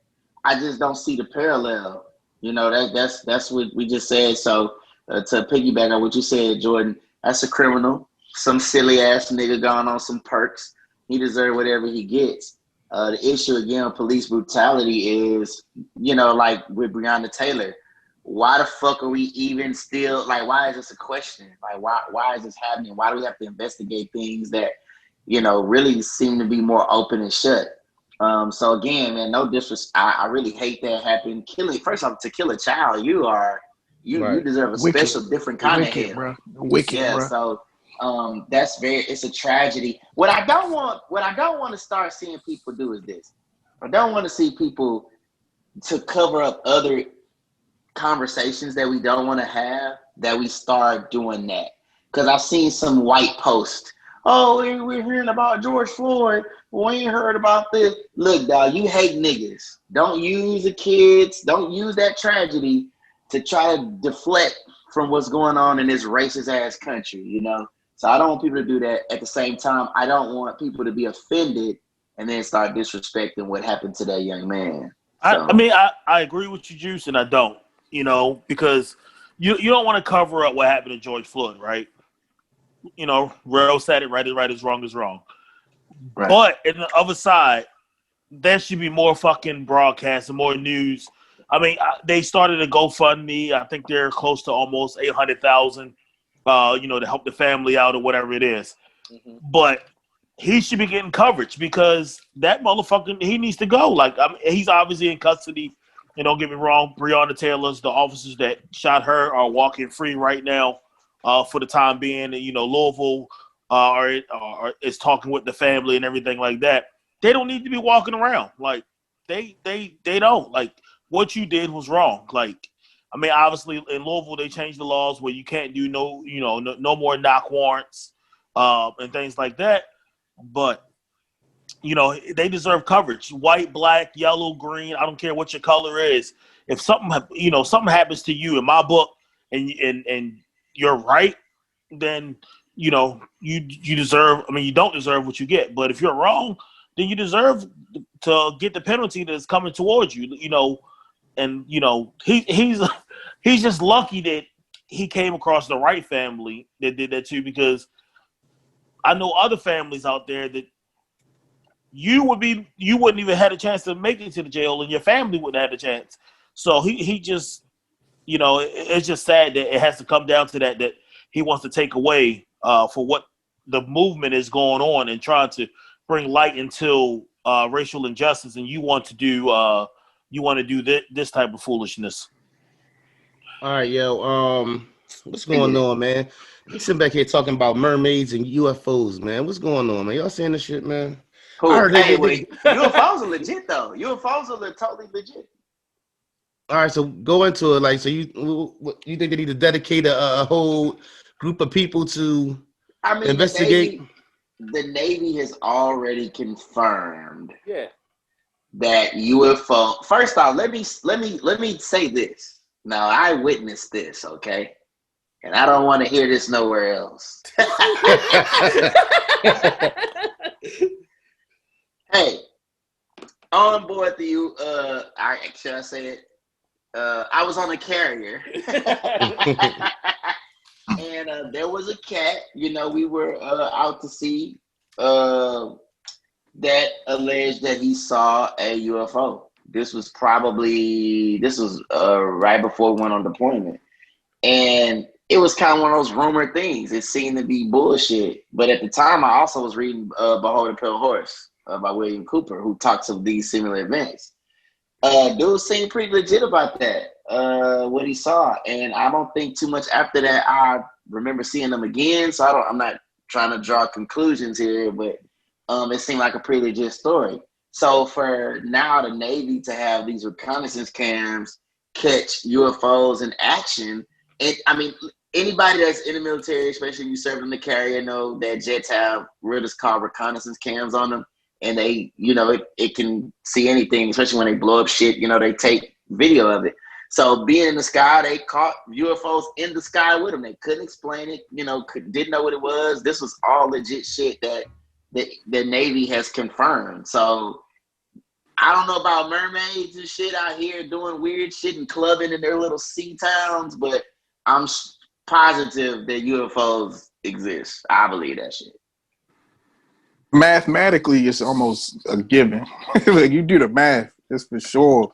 I just don't see the parallel. That's what we just said. So to piggyback on what you said, Jordan, that's a criminal. Some silly ass nigga gone on some perks. He deserves whatever he gets. The issue again with police brutality is, like with Breonna Taylor, why the fuck are we even still, like, why is this a question? Like, why is this happening? Why do we have to investigate things that, really seem to be more open and shut? So again, man, no disrespect. I really hate that happened. First off, to kill a child, you deserve a special, different kind of hell. Bro. Wicked, yeah, bro. So it's a tragedy. What I don't want to start seeing people do is this. I don't want to see people to cover up other conversations that we don't want to have, that we start doing that. Because I've seen some white post oh, we're hearing about George Floyd. We ain't heard about this. Look, dog, you hate niggas. Don't use the kids. Don't use that tragedy to try to deflect from what's going on in this racist ass country, you know? So I don't want people to do that. At the same time, I don't want people to be offended and then start disrespecting what happened to that young man. So. I mean, I agree with you, Juice, and I don't, you know, because you don't want to cover up what happened to George Floyd, right? You know, Rel said it, right is wrong is wrong. Right. But in the other side, there should be more fucking broadcasts and more news. I mean, they started a GoFundMe. I think they're close to almost 800,000, you know, to help the family out or whatever it is. Mm-hmm. But he should be getting coverage because that motherfucker, he needs to go. Like, I mean, he's obviously in custody. And don't get me wrong, Breonna Taylor's, the officers that shot her are walking free right now for the time being. And, you know, Louisville is talking with the family and everything like that. They don't need to be walking around. Like, they don't. Like, what you did was wrong. Like, I mean, obviously in Louisville, they changed the laws where you can't do no more knock warrants and things like that. But, you know, they deserve coverage. White, black, yellow, green. I don't care what your color is. If something happens to you in my book and you're right, then, you know, you deserve. I mean, you don't deserve what you get. But if you're wrong, then you deserve to get the penalty that's coming towards you. You know, and you know he's just lucky that he came across the right family that did that too, because I know other families out there that you wouldn't even had a chance to make it to the jail, and your family wouldn't have had a chance. So he just, you know, it's just sad that it has to come down to that he wants to take away for what the movement is going on and trying to bring light into racial injustice, and you want to do this type of foolishness. All right, yo, what's going on, man? We sitting back here talking about mermaids and UFOs, man. What's going on, man? Y'all seeing this shit, man? Cool. UFOs are legit, though. UFOs are totally legit. All right, so go into it. Like, so you think they need to dedicate a whole group of people to investigate? The Navy has already confirmed that UFO. First off, let me say this. Now, I witnessed this, okay? And I don't want to hear this nowhere else. Hey, on board should I say it? I was on a carrier. And there was a cat, you know, we were out to sea that alleged that he saw a UFO. This was right before we went on deployment. And it was kind of one of those rumored things. It seemed to be bullshit. But at the time, I also was reading Behold the Pale Horse by William Cooper, who talks of these similar events. Dude seemed pretty legit about that, what he saw. And I don't think too much after that I remember seeing them again. So I'm not trying to draw conclusions here, but it seemed like a pretty legit story. So for now, the Navy to have these reconnaissance cams catch UFOs in action, anybody that's in the military, especially if you serve in the carrier, know that jets have what is called reconnaissance cams on them. And they, you know, it can see anything, especially when they blow up shit, you know, they take video of it. So being in the sky, they caught UFOs in the sky with them. They couldn't explain it, you know, didn't know what it was. This was all legit shit that the Navy has confirmed. So I don't know about mermaids and shit out here doing weird shit and clubbing in their little sea towns, but I'm positive that UFOs exist. I believe that shit. Mathematically, it's almost a given. Like, you do the math, it's for sure.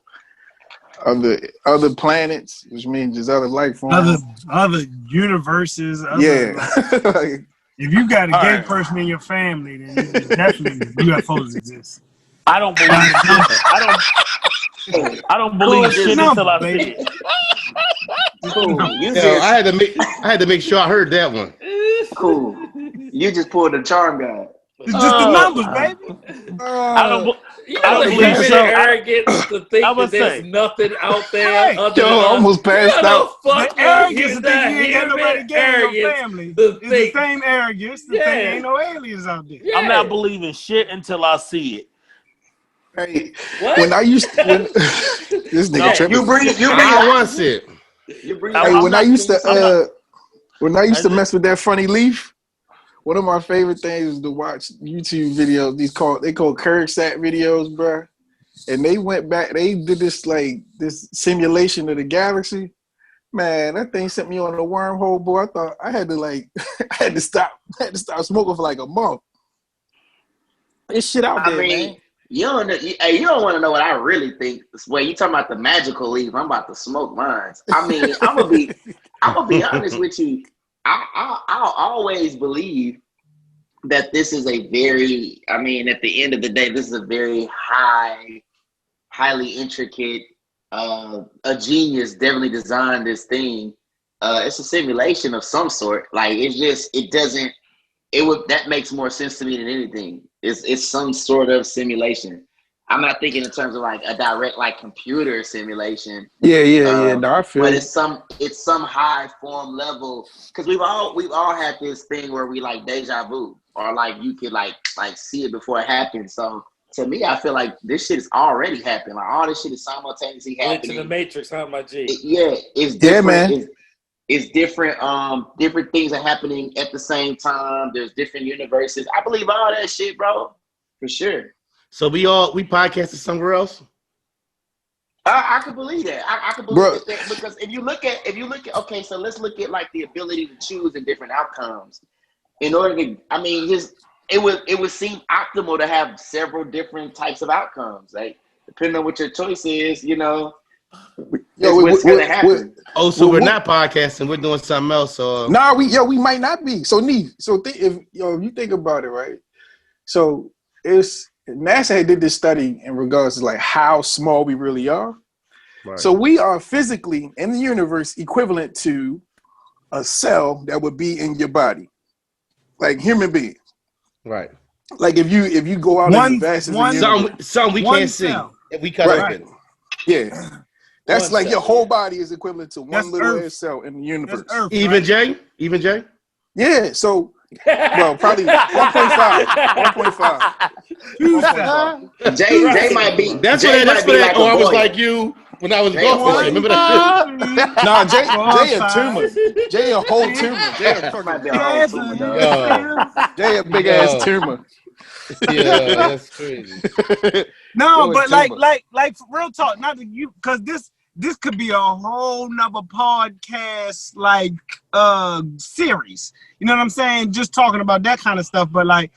Other planets, which means just other life forms. Other universes. Like, if you got a gay person in your family, then definitely UFOs exist. I don't believe I don't believe shit until I see it. Cool. I had to make sure I heard that one. Cool. You just pulled the charm guy. It's just the numbers, baby. I don't. You I know don't the believe human so. arrogance to think I that would there's say. nothing out there Hey, other Yo, than I us. almost passed You know out. the The fucking arrogance to think you ain't got human nobody gang no arrogance family to is the think. same arrogance to think Yeah. ain't no aliens out there. Yeah. I'm not believing shit until I see it. Hey, What? when I used to, this nigga No. tripping. You bring I want it. You bring I'm- Hey, I'm when I not- used to I'm not- when I used to I mess with that funny leaf, one of my favorite things was to watch YouTube videos. They call CurveSat videos, bruh. And they went back. They did this simulation of the galaxy. Man, that thing sent me on a wormhole, boy. I thought I had to I had to stop smoking for like a month. It's shit out I there, mean, man. you don't want to know what I really think. Well, you talking about the magical leaf? I'm about to smoke mines. I mean, I'm gonna be honest with you. I'll always believe that this is a very. I mean, at the end of the day, this is a very highly intricate. A genius definitely designed this thing. It's a simulation of some sort. Like that makes more sense to me than anything. It's some sort of simulation. I'm not thinking in terms of like a direct like computer simulation. Yeah. No, I feel. But it's some high form level, because we've all had this thing where we like deja vu, or like you could like see it before it happens. So to me, I feel like this shit is already happening. Like all this shit is simultaneously Glitch in happening. the Matrix, huh, my G? It's different. Yeah, man. It's different. Different things are happening at the same time. There's different universes. I believe all that shit, bro, for sure. So we podcasted somewhere else. I could believe that. I could believe that because if you look at okay, so let's look at like the ability to choose in different outcomes. In order to, I mean, it would seem optimal to have several different types of outcomes. Like depending on what your choice is, you know, what's going to happen. So we're not podcasting. We're doing something else. Nah, we might not be. So if you think about it, right? So NASA did this study in regards to like how small we really are. Right. So we are physically in the universe equivalent to a cell that would be in your body, like human beings. Right. Like if you go out in the vast something we can't see. If we cut open. Yeah. That's One like cell. your whole body is equivalent to That's one little Earth. ass cell in the universe. That's Earth, Even right? Jay? Yeah. So well, probably 1.5. 1.5. 2 cells. Jay might be. That's Jay what might be like I a was boy. like you when I was Jay golfing. a boy. Remember that Nah, Jay a 4, tumor. Jay a whole tumor. Jay a Might be fucking a whole tumor, dog. Jay a big ass tumor. shit? Yeah, that's crazy. No, Yo, but tumor. like for real talk, not that you, because this could be a whole nother podcast series. You know what I'm saying? Just talking about that kind of stuff. But like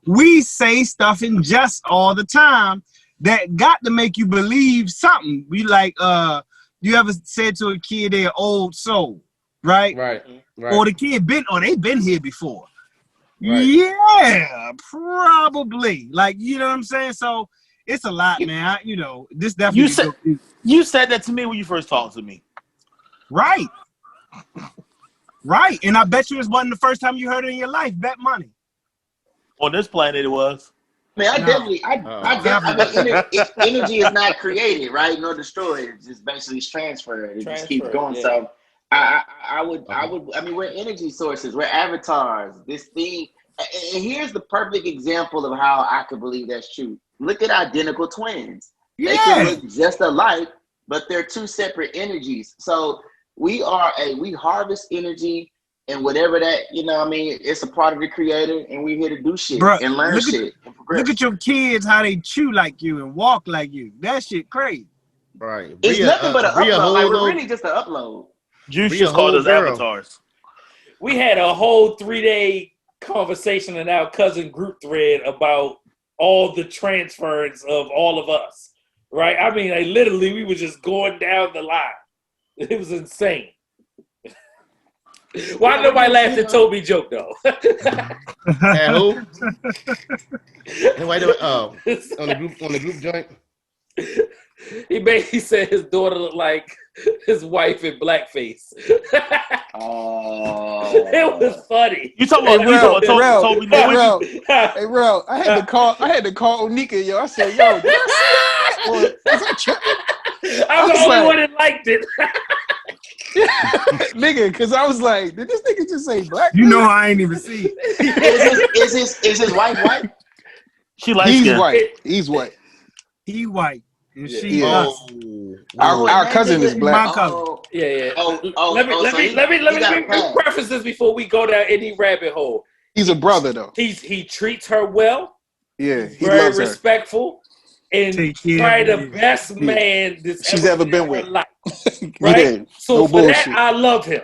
we say stuff in jest all the time that got to make you believe something. We like you ever said to a kid they're old soul, right? Right. Or the kid they've been here before. Right. Yeah, probably. Like, you know what I'm saying? So it's a lot, man. This definitely. You said that to me when you first talked to me. Right. Right. And I bet you it wasn't the first time you heard it in your life. Bet money. On this planet, it was. Man, energy is not created, right, nor destroyed. It's just basically transferred. It just keeps going. Yeah. So I mean, we're energy sources. We're avatars. This thing, and here's the perfect example of how I could believe that's true. Look at identical twins. Yeah. They can look just alike, but they're two separate energies. So we harvest energy, and whatever that, I mean, it's a part of the creator, and we're here to do shit and learn shit and progress. Look at your kids, how they chew like you and walk like you. That shit crazy. Right. It's nothing but an upload. Like, we're really just an upload. Juice just called us avatars. We had a whole 3-day conversation in our cousin group thread about all the transference of all of us, right? I mean, like, literally, we were just going down the line. It was insane. Why nobody laughed at Toby joke though? And who? And why do on the group joint? He said his daughter looked like his wife in blackface. It was funny. You talking about Toby Noah? Hey, bro, I had to call Onika, yo. I said, yo, did I see that? Or was I tripping? I'm the only one that liked it. Nigga, because I was like, did this nigga just say black? You know I ain't even see it. Is his wife white? She likes He's white. He's white. He white. And Yeah. she Yeah. us. Our cousin is black. My cousin. Yeah. Let me preface this before we go down any rabbit hole. He's a brother though. He treats her well. Yeah, he Very loves her. respectful. And probably the best man that's she's ever been with. Life, right? Yeah, so no for bullshit. that, I love him.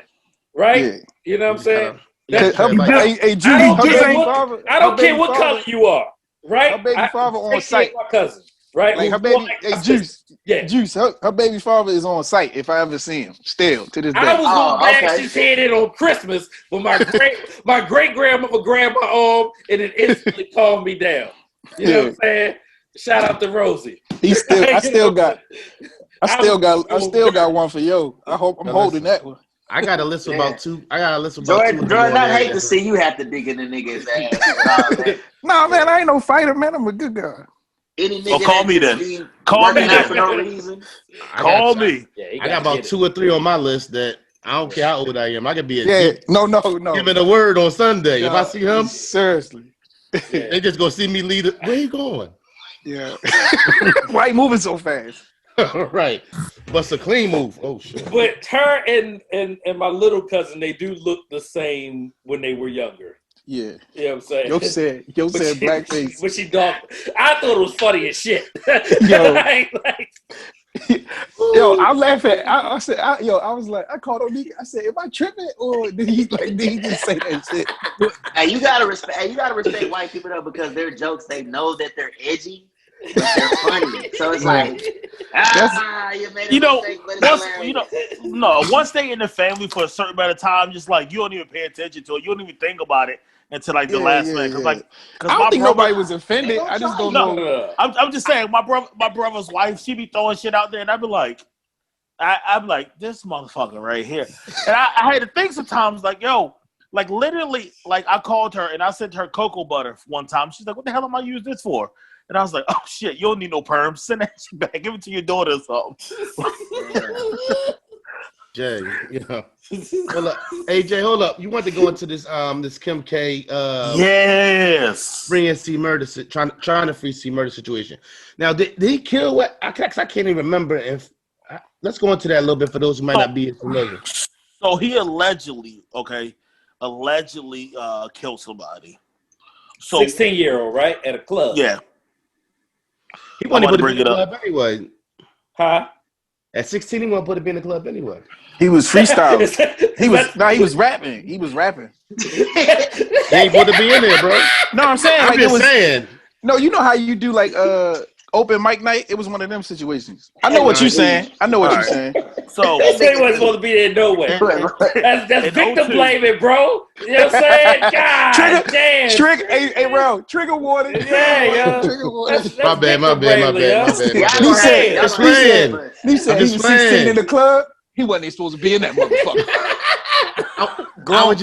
Right? Yeah. You know what I'm saying? Hey, Judy, I don't care what color you are. Right? Her baby father on site. My cousin. Right? Like her baby, Juice. Yeah. Juice. Her baby father is on site. If I ever see him, still to this day. I was gonna bash his head in on Christmas, but my great grandmother grabbed my arm and then instantly calmed me down. You know what I'm saying? Shout out to Rosie. I still got one for yo. I'm holding that one. I got a list of about two. Jordan, I hate to see you have to dig in the nigga's ass. Nah, man, I ain't no fighter, man. I'm a good guy. Any nigga call me then. Call me for then. no reason. Call me. I got about 2 or 3 on my list that I don't care how old I am. I could be no. Give me the word on Sunday. If I see him, seriously, they just gonna see me lead it. Where you going? Yeah. Why you moving so fast? Right. But it's a clean move. Oh shit. But her and my little cousin, they do look the same when they were younger. Yeah. You know what I'm saying? Yo said blackface. But she dark. I thought it was funny as shit. Yo. Yo, I'm laughing. I said, I was like, I called Onika. I said, am I tripping or did he just say that shit? Hey, you gotta respect white people though, because their jokes, they know that they're edgy, but they're funny. So it's like, you made a mistake, but it's hilarious. Once they in the family for a certain amount of time, just like you don't even pay attention to it, you don't even think about it until like the last minute. Cause I don't think nobody was offended. I just don't know. I'm just saying, my brother's wife, she be throwing shit out there, and I'm like, this motherfucker right here. And I had to think sometimes, like, yo, like literally, like I called her and I sent her cocoa butter one time. She's like, what the hell am I using this for? And I was like, oh shit, you don't need no perm. Send that shit back. Give it to your daughter or something. Jay, hold up. AJ, hold up. You want to go into this this Kim K yes, bringing C Murder, trying to free C Murder situation. Now, did he kill what? I can't even remember. If let's go into that a little bit for those who might not be familiar. So he allegedly killed somebody. So 16-year-old, right, at a club. Yeah, he wanted to bring it up anyway. Huh? At 16, he wanted to put it in the club anyway. He was freestyling. He was rapping. He was rapping. He ain't supposed to be in there, bro. No, I'm saying I'm just saying. No, you know how you do like open mic night? It was one of them situations. I know what you're saying. So they wasn't supposed to be there no way. That's victim blaming, bro. You know what I'm saying? God damn. Trigger warning. Yeah, yo. Trigger warning. My bad. He said he was 16 in the club. He wasn't even supposed to be in that motherfucker.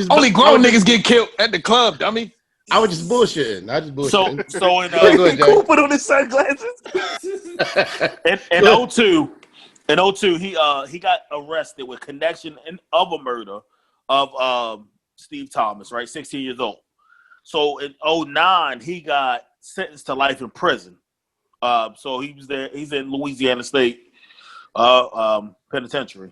Only grown niggas get killed at the club, dummy. I was just bullshitting. So in Cool put on his sunglasses. in 02, he got arrested with connection of a murder of Steve Thomas, right? 16 years old. So in 09, he got sentenced to life in prison. So he was there. He's in Louisiana State Penitentiary.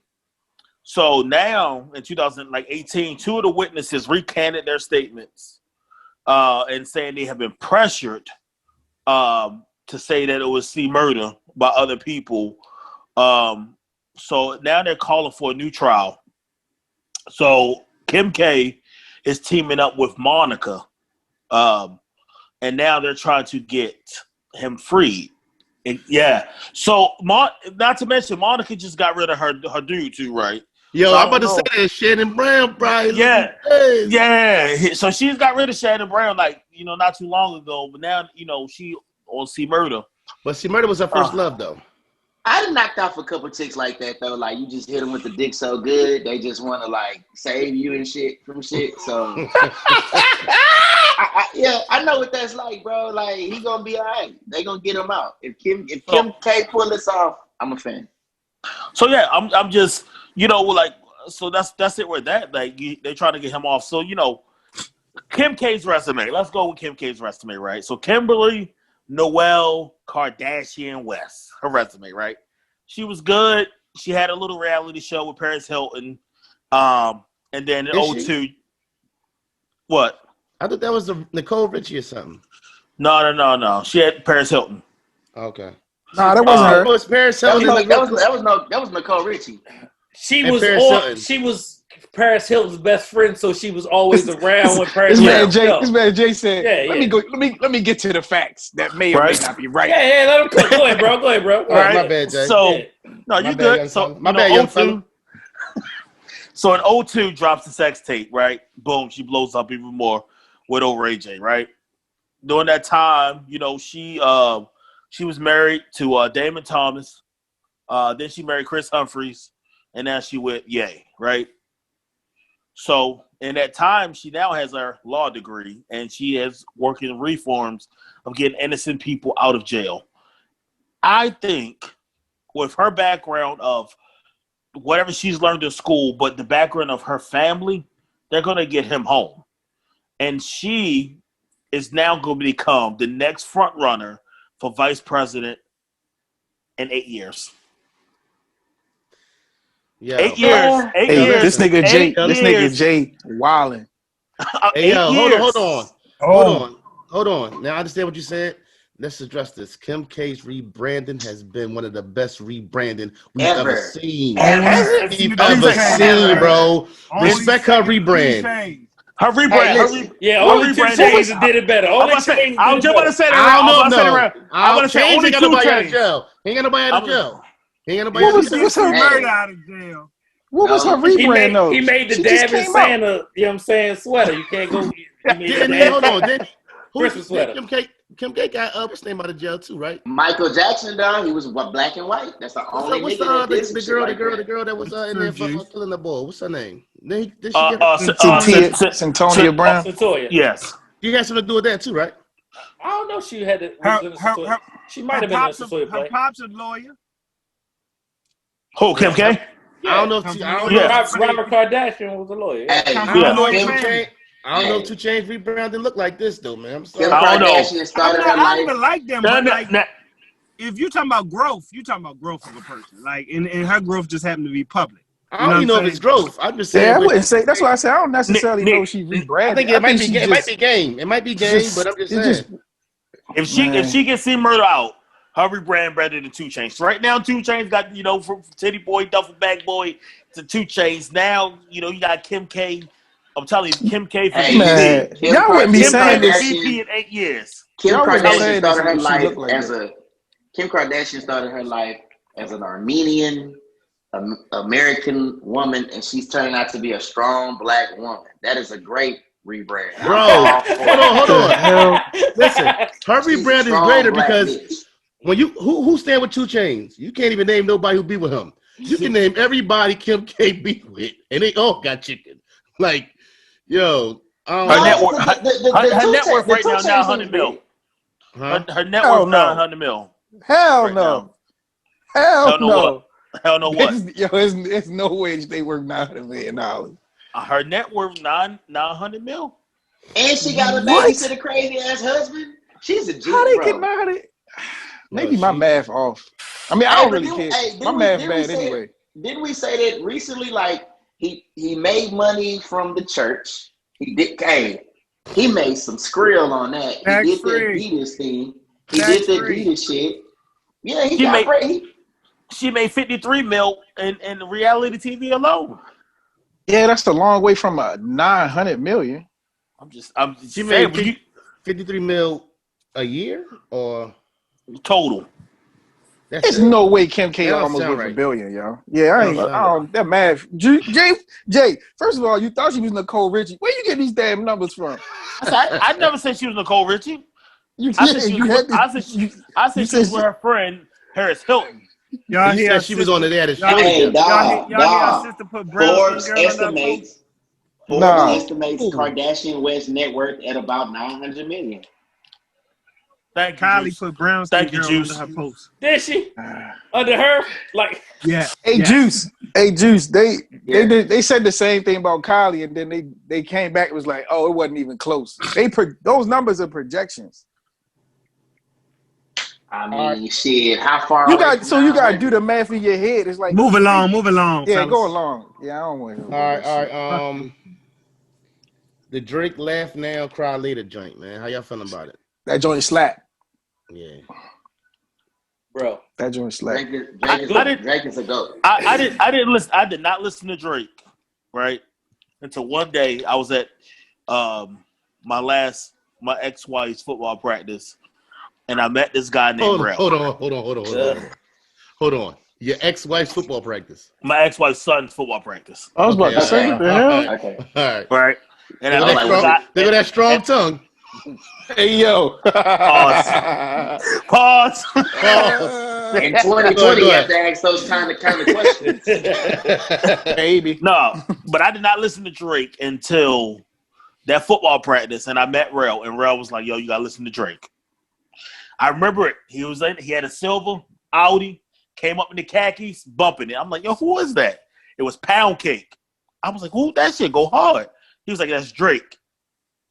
So now in 2018, 2 of the witnesses recanted their statements and saying they have been pressured to say that it was C murder by other people. So now they're calling for a new trial. So Kim K is teaming up with Monica, and now they're trying to get him freed. And, yeah. So not to mention Monica just got rid of her dude too, right? Yo, so I'm about to say that Shannon Brown, Brian. Yeah. So she's got rid of Shannon Brown, like, not too long ago. But now, she on C Murder. But see, Murder was her first love, though. I done knocked off a couple chicks like that though. Like you just hit them with the dick so good, they just want to like save you and shit from shit. So I know what that's like, bro. Like he gonna be all right. They gonna get him out. If Kim K pull this off, I'm a fan. So yeah, I'm just like so that's it with that. Like they trying to get him off. So Kim K's resume. Let's go with Kim K's resume, right? So Kimberly Noel Kardashian West, her resume, right? She was good. She had a little reality show with Paris Hilton. And then in 2002, what? I thought that was Nicole Richie or something. No. She had Paris Hilton. Okay. No, that wasn't her. It was Paris Hilton. That was Nicole Richie. She was Paris Hilton's best friend, so she was always around when Paris Hilton. This man Jay said, let me get to the facts that may or may not be right. Yeah, let him cook. Go ahead, bro. All right. My bad, Jay. So, no, you good. So, my bad, young fella. So in 2002, drops the sex tape, right? Boom, she blows up even more with old Ray J, right? During that time, she was married to Damon Thomas. Then she married Chris Humphries, and now she with Ye, right? So in that time, she now has her law degree, and she is working reforms of getting innocent people out of jail. I think with her background of whatever she's learned in school, but the background of her family, they're going to get him home. And she is now going to become the next front runner for vice president in 8 years. Yeah. 8 years. 8 years. This nigga Jay wilding. Hey, yo, hold on. Now I understand what you said. Let's address this. Kim K's rebranding has been one of the best rebranding we've ever seen. Bro. Respect her rebrand. Her rebrand. Only 2 Chainz did it better. I was just about to say that. I'm going to say only 2 Chainz. Ain't got nobody out of jail. What's her murder out of jail? What was her rebrand though? He made the David Santa, sweater. You can't go. Hold on. Christmas sweater. Kim K got what's his name out of jail too, right? Michael Jackson, dog. He was black and white. That's the only nigga the girl that was in there for killing the boy. What's her name? Centonia Brown. Centonia. Yes. You got something to do with that too, right? I don't know. She had it. She might have been a Centonia. Her pop's a lawyer. Who, Kim K? Yeah. I don't know if Robert Kardashian was a lawyer. I don't know if 2 Chainz rebranding look like this though, man. I'm sorry. I don't even like them. If you're talking about growth, you're talking about growth of a person. Like, and her growth just happened to be public. I don't even know if it's growth. I'm just saying. Yeah, I wouldn't say. That's why I say I don't necessarily know she rebranded. It might be game. It might be game, but I'm just saying. If she can see Murder out, her rebrand better than 2 Chainz. Right now, 2 Chainz got from Titty Boy, Duffel Bag Boy to 2 Chainz. Now you got Kim K. I'm telling you, Kim K. Y'all wouldn't be saying this. VP in 8 years. Kim Kardashian started her life as an Armenian American woman, and she's turning out to be a strong black woman. That is a great rebrand. Bro, hold on. Listen, her rebrand is greater because when who stand with 2 Chainz, you can't even name nobody who be with him. You can name everybody Kim K be with, and they all got chicken. Like, yo, her net worth right now $900 million. Her net worth $900 million. Hell no. Hell no. Hell no what? There's no way they worth $900 million. Her net worth $900 million. And she got a baby to the crazy ass husband. She's a G. How they get mad at it? Maybe my math off. I mean, I don't really care. My math bad anyway. Didn't we say that recently? Like he made money from the church. He made some skrill on that. He did the Adidas thing. He did the Adidas shit. Yeah, she made $53 million in reality TV alone. Yeah, that's a long way from $900 million. She made $53 million a year or total. There's no way Kim K almost worth $1 billion, yo. Yeah, I don't. That math. Jay, first of all, you thought she was Nicole Richie. Where you get these damn numbers from? I never said she was Nicole Richie. I said she was with her friend Harris Hilton. Y'all You hear said she was on the there. Hey, Y'all hear our dog. sister put brown Forbes skin girl on that post? estimates Kardashian West net worth at about $900 million. Thank you, Kylie Juice. put brown skin Thank you, girl Juice. under her post. Did she? Under her? Like, Yeah. Hey, yeah. Juice. They said the same thing about Kylie, and then they came back and was like, oh, it wasn't even close. Those numbers are projections. I mean, shit. How far? You got to do the math in your head. It's like Move along. Yeah, fellas. go along. Yeah, I don't want to. All right. The Drake laugh now, cry later joint, man. How y'all feeling about it? That joint slap. Yeah. Bro, that joint slap. Drake is a goat. I didn't listen. I did not listen to Drake, right? Until one day I was at my ex-wife's football practice, and I met this guy named Ralph. Hold on. Your ex-wife's football practice. My ex-wife's son's football practice. I was about to say, what the hell? Okay. All right. Right. And Look at that strong tongue. Hey, yo. Pause. In 2020, you have to ask those kind of questions. Baby. No, but I did not listen to Drake until that football practice, and I met Rel, and Rel was like, yo, you got to listen to Drake. I remember it. He had a silver Audi, came up in the khakis, bumping it. I'm like, yo, who is that? It was Pound Cake. I was like, who? That shit go hard. He was like, that's Drake.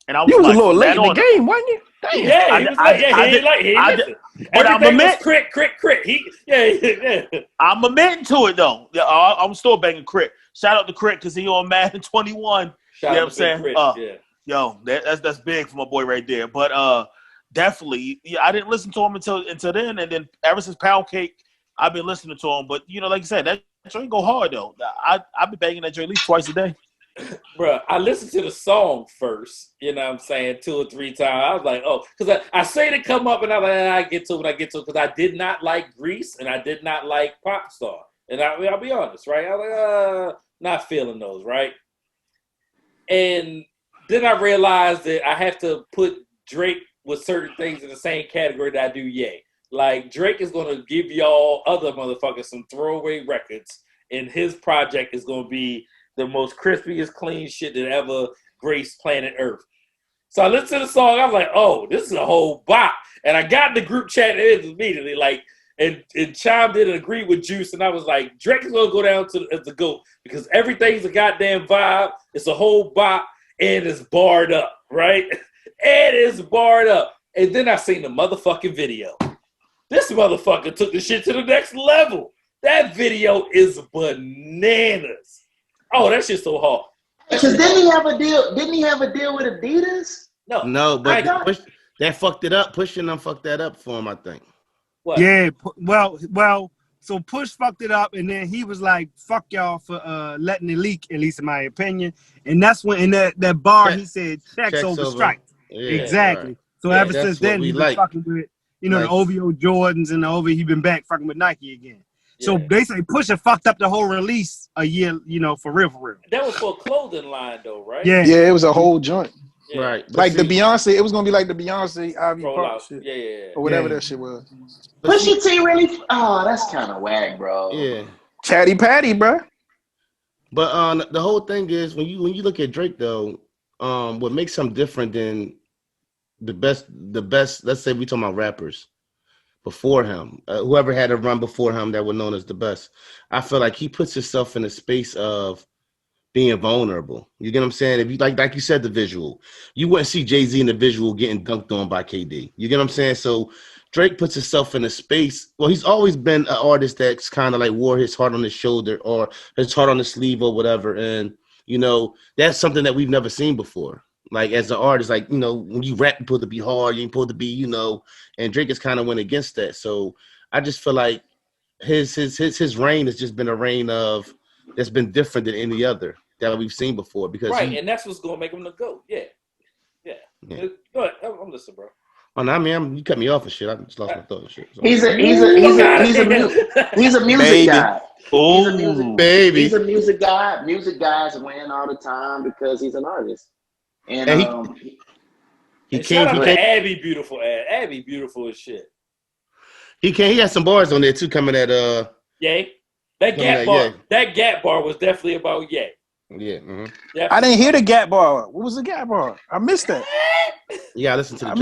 And I was You was like, a little late in the game, wasn't you? Damn. yeah, he was like, he listened. But I'm Everything was admit, crit. I'm admitting to it though. Yeah, I'm still banging Crit. Shout out to Crit because he on Madden 21. You know what I'm saying? Crit, Yo, that's big for my boy right there. But definitely, I didn't listen to him until then, and then ever since Pound Cake, I've been listening to him. But like you said, that joint go hard though. I've been banging that joint at least twice a day. Bro, I listened to the song first, you know what I'm saying, 2 or 3 times. I was like, oh, because I seen it come up, and I'm like, I get to it when I get to it, because I did not like Grease, and I did not like Popstar. And I'll be honest, right? I was like, not feeling those, right? And then I realized that I have to put Drake with certain things in the same category that I do Ye. Like, Drake is going to give y'all other motherfuckers some throwaway records, and his project is going to be the most crispiest, clean shit that ever graced planet Earth. So I listened to the song. I was like, oh, this is a whole bop. And I got in the group chat immediately, and chimed in and agreed with Juice. And I was like, Drake is going to go down as the GOAT because everything's a goddamn vibe. It's a whole bop, and it's barred up, right? And it's barred up. And then I seen the motherfucking video. This motherfucker took the shit to the next level. That video is bananas. Oh, that shit's so hard. Because didn't he have a deal? Didn't he have a deal with Adidas? No, but that fucked it up. Pushing them fucked that up for him, I think. What? Yeah, well. So Push fucked it up, and then he was like, "Fuck y'all for letting it leak," at least in my opinion. And that's when in that bar he said, "Checks over stripes." Yeah, exactly. Right. So ever since then he's been fucking with the OVO Jordans and he been back fucking with Nike again. So they say Pusha fucked up the whole release a year, for real. That was for a clothing line, though, right? Yeah, it was a whole joint. Yeah. Right. Like the Beyonce, it was gonna be like the Beyonce Ivy Park shit. Yeah. Or whatever that shit was. Pusha T really? Oh, that's kind of whack, bro. Yeah. Chatty Patty, bro. But the whole thing is when you look at Drake though, what makes him different than the best. Let's say we talking about rappers before him, whoever had a run before him that were known as the best. I feel like he puts himself in a space of being vulnerable. You get what I'm saying? If you like you said, the visual, you wouldn't see Jay-Z in the visual getting dunked on by KD. You get what I'm saying? So Drake puts himself in a space. Well, he's always been an artist that's kind of like wore his heart on his shoulder or his heart on his sleeve or whatever. And, that's something that we've never seen before. Like as an artist, when you rap, you're supposed to be hard, you ain't supposed to be, and Drake has kind of went against that. So I just feel like his reign has just been a reign of that's been different than any other that we've seen before. Because and that's what's gonna make him the GOAT. Yeah. Go ahead, I'm listening, bro. Oh no, I mean you cut me off and shit. I just lost my thought and shit. So. He's a music guy. Oh, baby. He's a music guy. Music guys win all the time because he's an artist. And Shout out to Abby Beautiful. Abby Beautiful as shit. He had some bars on there too coming at Yay. That Gap bar. Yeah. That Gap bar was definitely about Yay. Yeah. I didn't hear the Gap bar. What was the Gap bar? I missed that. Yeah, I listened to the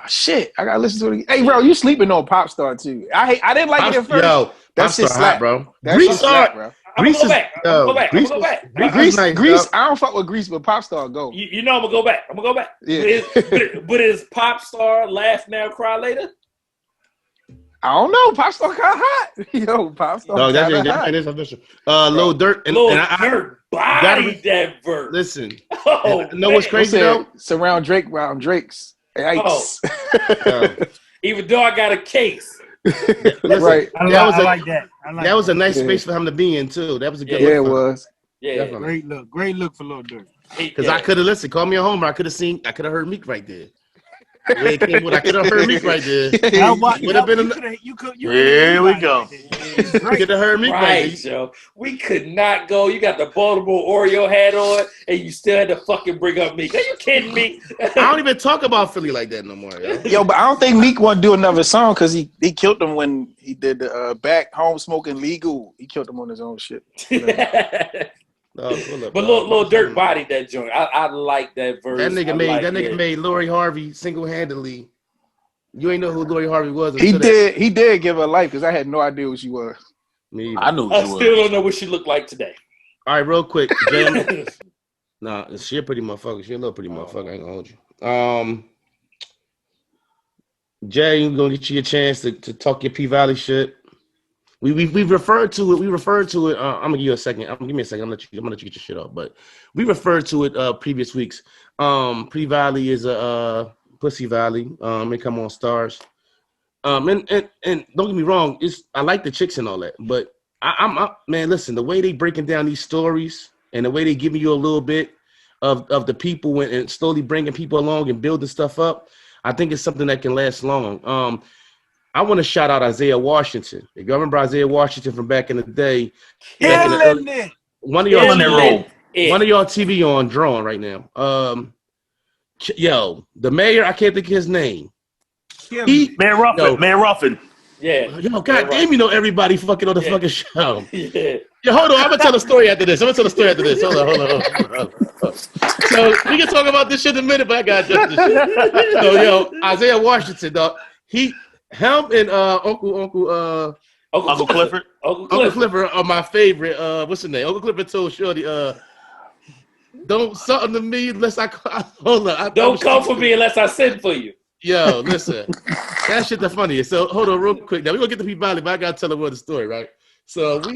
shit. I gotta listen to it. Hey, bro, you sleeping on Popstar too. I didn't like it at first. Yo, that shit slap, bro. That shit slap, bro. I'm gonna go back. Grease. I don't fuck with Grease, but Popstar go. You know I'm gonna go back. Yeah. But is Popstar Laugh Now Cry Later? I don't know. Popstar kind of hot. Yo, Popstar. No, that's official. Lil Durk. Durk bodied that verse. Listen. Know what's crazy though? Surround Drake around Drake's. Yikes. Even though I got a case. Right. I like that. That was a nice space for him to be in too. That was a good look. Yeah, it was. Yeah. Definitely. Great look for Lil Durk. Because I could have listened. Call me a homer. I could have heard Meek right there. I could have heard Meek right there. Would have been. Here we go. Could have heard Meek right there. Yo. We could not go. You got the Baltimore Oreo hat on, and you still had to fucking bring up Meek. Are you kidding me? I don't even talk about Philly like that no more. Yo, but I don't think Meek want to do another song because he killed him when he did the Back Home Smoking Legal. He killed him on his own shit. But Lil Durk bodied that joint. I like that verse. That nigga made Lori Harvey single-handedly. You ain't know who Lori Harvey was. He did give her life because I had no idea who she was. I knew. I still don't know what she looked like today. All right, real quick, Jay. Nah, she a pretty motherfucker. She a little pretty motherfucker. I ain't gonna hold you. Jay, we're gonna get you a chance to talk your P Valley shit. We referred to it. I'm gonna give you a second. Give me a second. I'm gonna let you get your shit off. But we referred to it previous weeks. P Valley is a Pussy Valley. They come on Stars. And don't get me wrong. I like the chicks and all that. But I'm man. Listen, the way they breaking down these stories and the way they giving you a little bit of the people and slowly bringing people along and building stuff up, I think it's something that can last long. I want to shout out Isaiah Washington. If you remember Isaiah Washington from back in the day, one of y'all TV on drawing right now. Yo, the mayor, I can't think of his name. Mayor Ruffin. Yeah. Yo, goddamn, you know everybody fucking on the fucking show. Yeah. Yo, hold on. I'm gonna tell a story after this. Hold on. So we can talk about this shit in a minute, but I got this shit. So yo, Isaiah Washington, dog. Him and Uncle Clifford. Uncle Clifford are my favorite. What's his name? Uncle Clifford told Shorty, don't something to me unless don't come for me unless I send for you. Yo, listen. That shit the funniest. So hold on real quick. Now we're gonna get to P Valley, but I gotta tell her the story, right? So we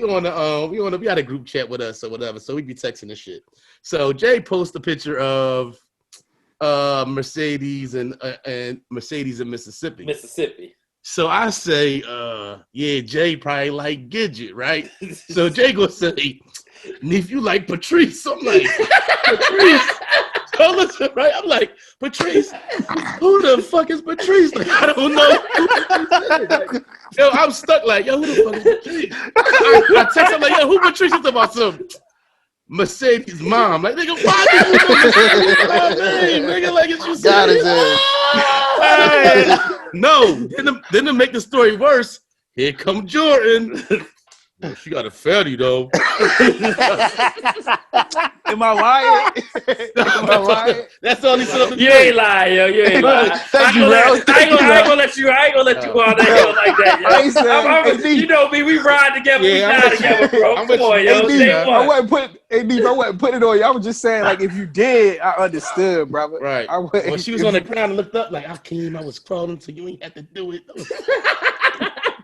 had a group chat with us or whatever. So we be texting this shit. So Jay posts a picture of Mercedes and Mercedes in Mississippi. So I say, yeah, Jay probably like Gidget, right? So Jay gonna say, if you like Patrice, I'm like, Patrice. So listen, right? I'm like, Patrice, who the fuck is Patrice? Like, I don't know. Like, yo, I'm stuck like, yo, who the fuck is Patrice? I text him like, yo, who Patrice is about some Mercedes mom? Like, nigga, why did you know Mercedes mom name? Nigga, like, it's just no. Then to make the story worse, here come Jordan. She got a fatty though. Am I lying? That's all he said. You ain't lying, yo. You ain't lying. Thank you, bro. I ain't gonna let you go out that hill like that, yo. You know me, we ride together, we die together, bro. Come on, yo. I wasn't putting it on you. I was just saying, like, if you did, I understood, brother. Right. When she was on the ground and looked up, like, I was crawling, so you ain't have to do it.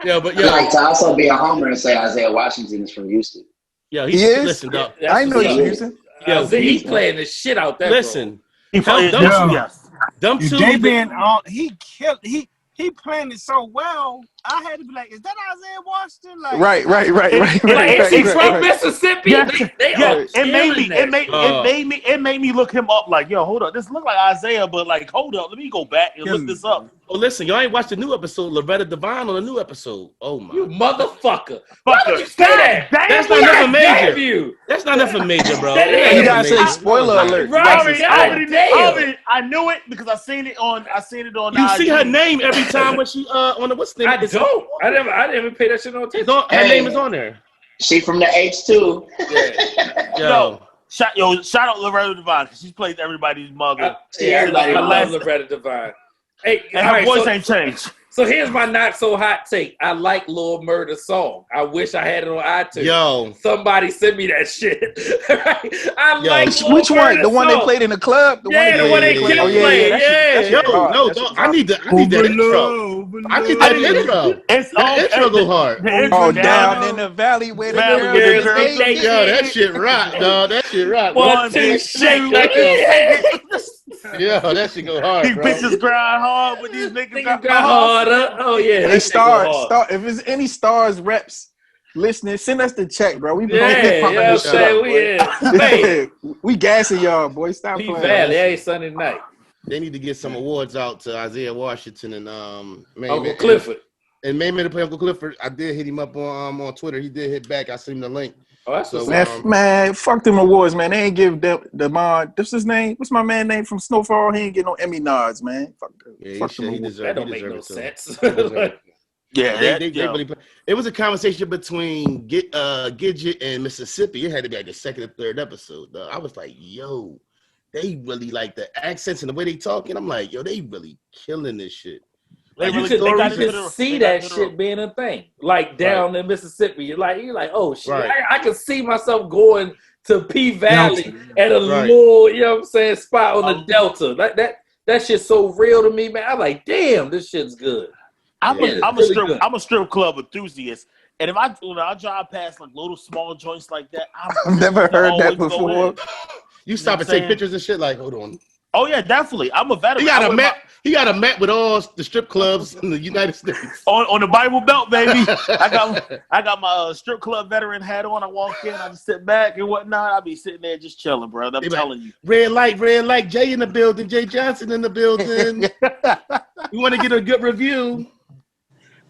Yeah, but I like to also be a homer and say Isaiah Washington is from Houston. Yeah, he is. Listen, dog. I know he's from Houston. Yeah, he's playing the shit out there. Listen, he playing he playing it so well. I had to be like, is that Isaiah Washington? Like, Right. He's from Mississippi. Yeah. It made me look him up. Like, yo, hold up, this look like Isaiah, but like, hold up, let me go back and look this up. Oh, listen, y'all ain't watched the new episode. Loretta Devine on the new episode. Oh my! You motherfucker! Why would you say that? That's not nothing major. You. That's not nothing major, bro. That That is. You gotta say major. spoiler alert. You Right. gotta say Already, spoiler. I knew it because I seen it on. You see her name every time when she on the what's the name? I don't. I didn't even pay that shit no attention. Her name is on there. She from the H2. Yo. Shout out Loretta Devine because she's played everybody's mother. I love Loretta Devine. Hey, And her voice ain't changed. So here's my not so hot take. I like Lil Murda's song. I wish I had it on iTunes. Yo. Somebody send me that shit. I like Which one? The one they played in the club? The one they kept playing. I need that intro. I need that intro. That intro go hard. Oh, down in the valley where the girls stay. Yo, that shit rock, dog. That shit rock. 1, 2, shake like Yo, that shit go hard, These bro. bitches grind hard, but these niggas got hard up. Oh yeah, Hey, star. If there's any stars reps listening, send us the check, bro. We we gassing y'all, boy. Stop P playing. Valley, every Sunday night. They need to get some awards out to Isaiah Washington and Uncle Clifford. And Mayman to play Uncle Clifford. I did hit him up on Twitter. He did hit back. I seen the link. Oh, that's so, man, fuck them awards, man. They ain't give Demond. What's his name? What's my man name from Snowfall? He ain't get no Emmy nods, man. Fuck them. Yeah, he deserved. That don't make no sense. Yeah, they really play. It was a conversation between Gidget and Mississippi. It had to be like the second or third episode, though. I was like, yo, they really like the accents and the way they talk. And I'm like, yo, they really killing this shit. Like you could see that shit being a thing. Like down in Mississippi. You're like, oh shit. Right. I could see myself going to P Valley at a little, you know what I'm saying, spot on the Delta. Like that shit's so real to me, man. I'm like, damn, this shit's good. I'm a strip club enthusiast. And if I drive past like little small joints like that, I've never heard that before. You stop and take pictures and shit like, hold on. Oh yeah, definitely. I'm a veteran. He got a map with all the strip clubs in the United States. On the Bible Belt, baby. I got my strip club veteran hat on. I walk in, I just sit back and whatnot. I'll be sitting there just chilling, bro. I'm telling you. Red light. Jay in the building. Jay Johnson in the building. You want to get a good review?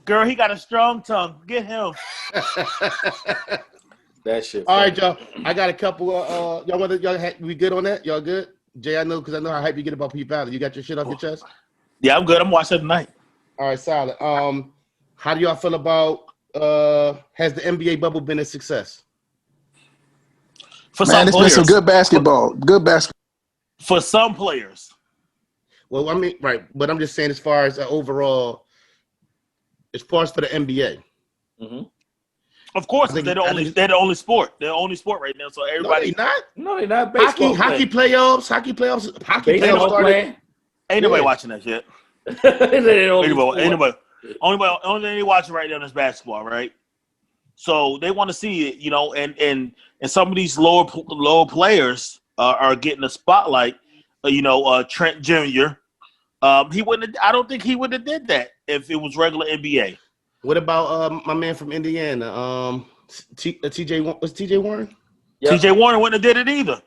Girl, he got a strong tongue. Get him. That shit. All right, y'all. I got a couple. We good on that? Y'all good? Jay, I know because I know how hype you get about P Valley. You got your shit off your chest? Yeah, I'm good. I'm watching tonight. All right, solid. How do y'all feel about has the NBA bubble been a success? For some it's players. been some good basketball. For some players. Well, I mean, right, but I'm just saying as far as overall, as far as for the NBA. Mm-hmm. Of course, they're the only sport. They're the only sport right now. So everybody. No, they're not. Baseball hockey playoffs. Hockey playoffs started. Ain't nobody watching that shit. Anybody. Only thing they watching right now is basketball, right? So they want to see it, and some of these lower players are getting a spotlight. Trent Jr. He wouldn't. I don't think he would have did that if it was regular NBA. What about my man from Indiana? TJ was TJ Warren? Yep. TJ Warren wouldn't have did it either.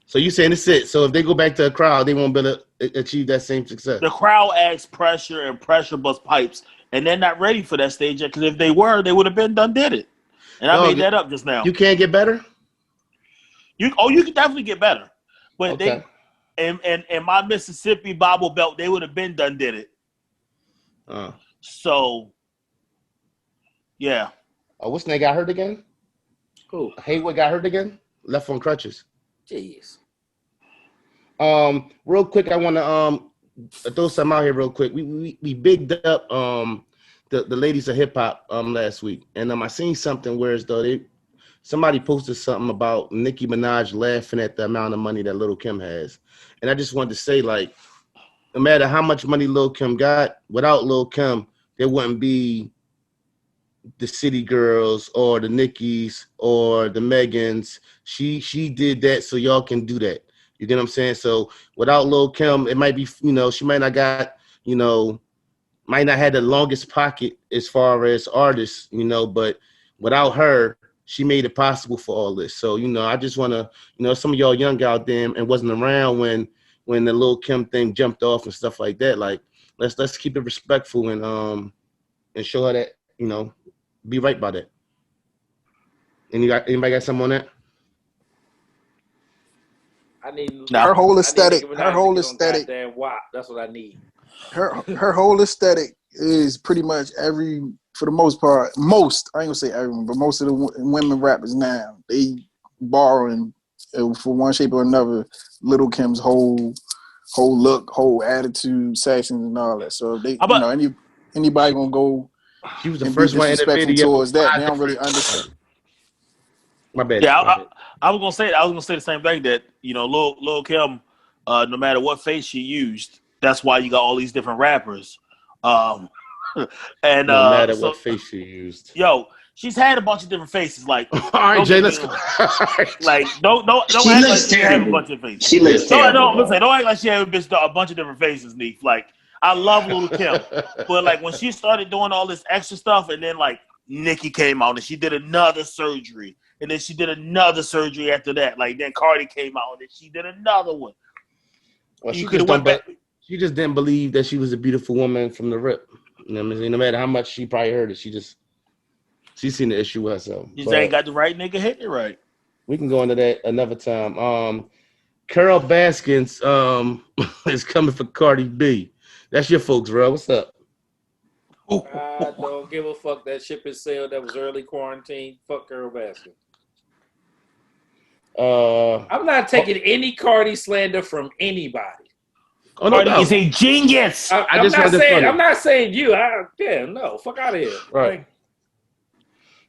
So you saying it's it. So if they go back to a crowd, they won't be able to achieve that same success. The crowd adds pressure and pressure bust pipes, and they're not ready for that stage yet. Because if they were, they would have did it. And I made that up just now. You can't get better? You can definitely get better. But okay. And my Mississippi Bible Belt, they would have did it. So yeah. Oh, what's name got hurt again? Who? Hayward got hurt again? Left on crutches. Jeez. Real quick, I want to throw something out here real quick. We bigged up the ladies of hip hop last week, and I seen something where as though somebody posted something about Nicki Minaj laughing at the amount of money that Lil' Kim has, and I just wanted to say, like, no matter how much money Lil' Kim got, without Lil' Kim, there wouldn't be the City Girls or the Nickies or the Megans. She did that so y'all can do that. You get what I'm saying? So without Lil' Kim, it might be, she might not got, might not have the longest pocket as far as artists, but without her, she made it possible for all this. So, I just want to, some of y'all young out there and wasn't around when the Lil' Kim thing jumped off and stuff like that. Like, let's keep it respectful and show her that, you know, be right by that. Anybody got something on that? I need her whole aesthetic. Her whole aesthetic. aesthetic. Wow, that's what I need. Her whole aesthetic is pretty much for the most part, I ain't gonna say everyone, but most of the women rappers now, they borrowing for one shape or another Little Kim's whole look, whole attitude, sections and all that. So they, you know, anybody gonna go. She was the first one in the video towards that. They don't really understand. My bad. Yeah, I was gonna say the same thing, that, you know, Lil Kim, no matter what face she used, that's why you got all these different rappers. And no matter what face she used. Yo, she's had a bunch of different faces. Like, all right, Jay, let's go. Like, don't act like she had a bunch of faces. She looks terrible. Don't act like she had a bunch of different faces, Neef. Like, I love Lil Kim, but like when she started doing all this extra stuff, and then like Nicki came out and she did another surgery, and then she did another surgery after that. Like then Cardi came out and she did another one. Well, she just didn't believe that she was a beautiful woman from the rip. You know what I mean? No matter how much she probably heard it, she's seen the issue herself. You just ain't got the right nigga hitting it right. We can go into that another time. Carol Baskins is coming for Cardi B. That's your folks, bro. What's up? I don't give a fuck. That ship is sailed. That was early quarantine. Fuck Carol Baskins. I'm not taking any Cardi slander from anybody. Oh, no, Cardi is a genius. I'm not saying you. No. Fuck out of here. Right.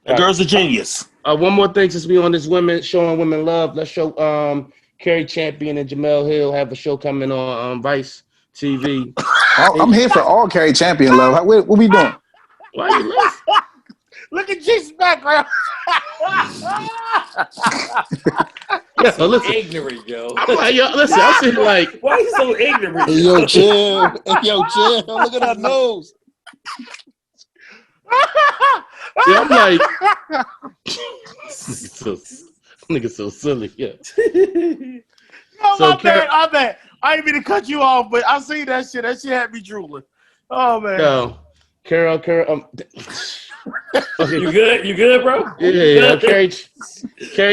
The girl's a genius. One more thing, since we on this showing women love, let's show Carrie Champion and Jamel Hill have a show coming on Vice TV. I'm here for all Carrie Champion love. What we doing? Why you laughing? Look at G's background. So listen, ignorant, yo. I'm like, yo, listen, I'm sitting like, why are you so ignorant? Hey, yo, chill. Look at her nose. yeah, I'm like, nigga so silly, yeah. No, so my bad. I didn't mean to cut you off, but I see that shit. That shit had me drooling. Oh man. Yo, Carol. Okay. You good, bro? Yeah. Carrie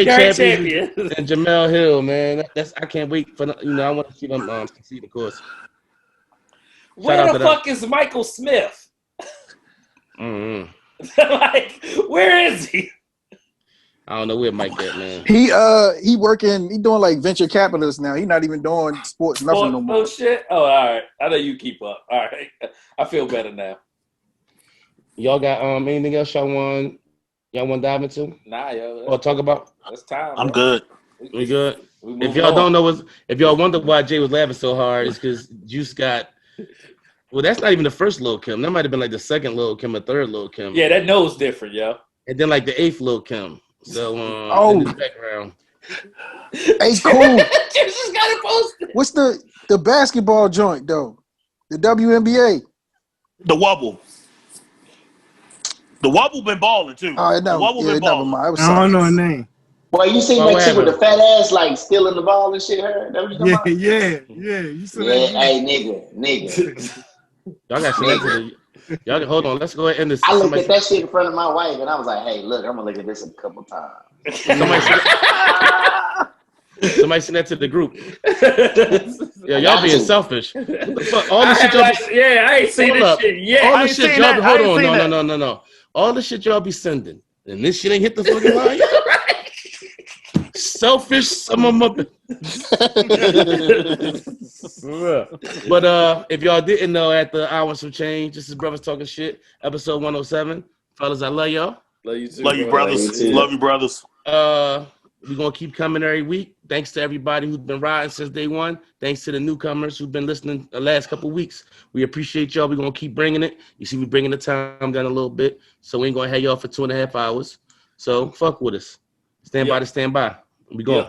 Champion and Jamel Hill, man. I can't wait for I want to see them succeed, of course. Where the fuck is Michael Smith? Mm-hmm. Like, where is he? I don't know where Mike at, man. He working. He doing like venture capitalist now. He not even doing sports nothing no more. Oh shit! Oh, all right. I know you keep up. All right, I feel better now. Y'all got anything else y'all want dive into? Nah, yo. Or talk about? It's time. I'm good. We good. If y'all don't know if y'all wonder why Jay was laughing so hard, it's because Juice got. Well, that's not even the first Lil Kim. That might have been like the second Lil Kim or third Lil Kim. Yeah, that nose different, yo. And then like the eighth Lil Kim. So in the background. Hey, cool. Just got it posted. What's the basketball joint though? The WNBA. The Wubble. The Wubble been balling too. Oh, no. The Wubble been balling. I don't know her name. Well, you seen that chick with the fat ass like stealing the ball and shit? Her? That what you talking about? Yeah. You said that. Hey, nigga. Y'all got some. Y'all hold on. Let's go ahead and end this. I looked at that shit in front of my wife and I was like, "Hey, look, I'm gonna look at this a couple times." Somebody send that to the group. Yeah, y'all being selfish. What the fuck? All the shit y'all I ain't seen this shit yet. All the shit y'all hold on. No. All the shit y'all be sending. And this shit ain't hit the fucking line. Selfish, some of them. But if y'all didn't know, at the hour and some change, this is Brothers Talking Shit, episode 107. Fellas, I love y'all. Love you too. Love you, brothers. Love you, brothers. We're gonna keep coming every week. Thanks to everybody who's been riding since day one. Thanks to the newcomers who've been listening the last couple of weeks. We appreciate y'all. We're gonna keep bringing it. You see, we bringing the time down a little bit, so we ain't gonna have y'all for 2.5 hours. So fuck with us. Stand by to stand by. We going.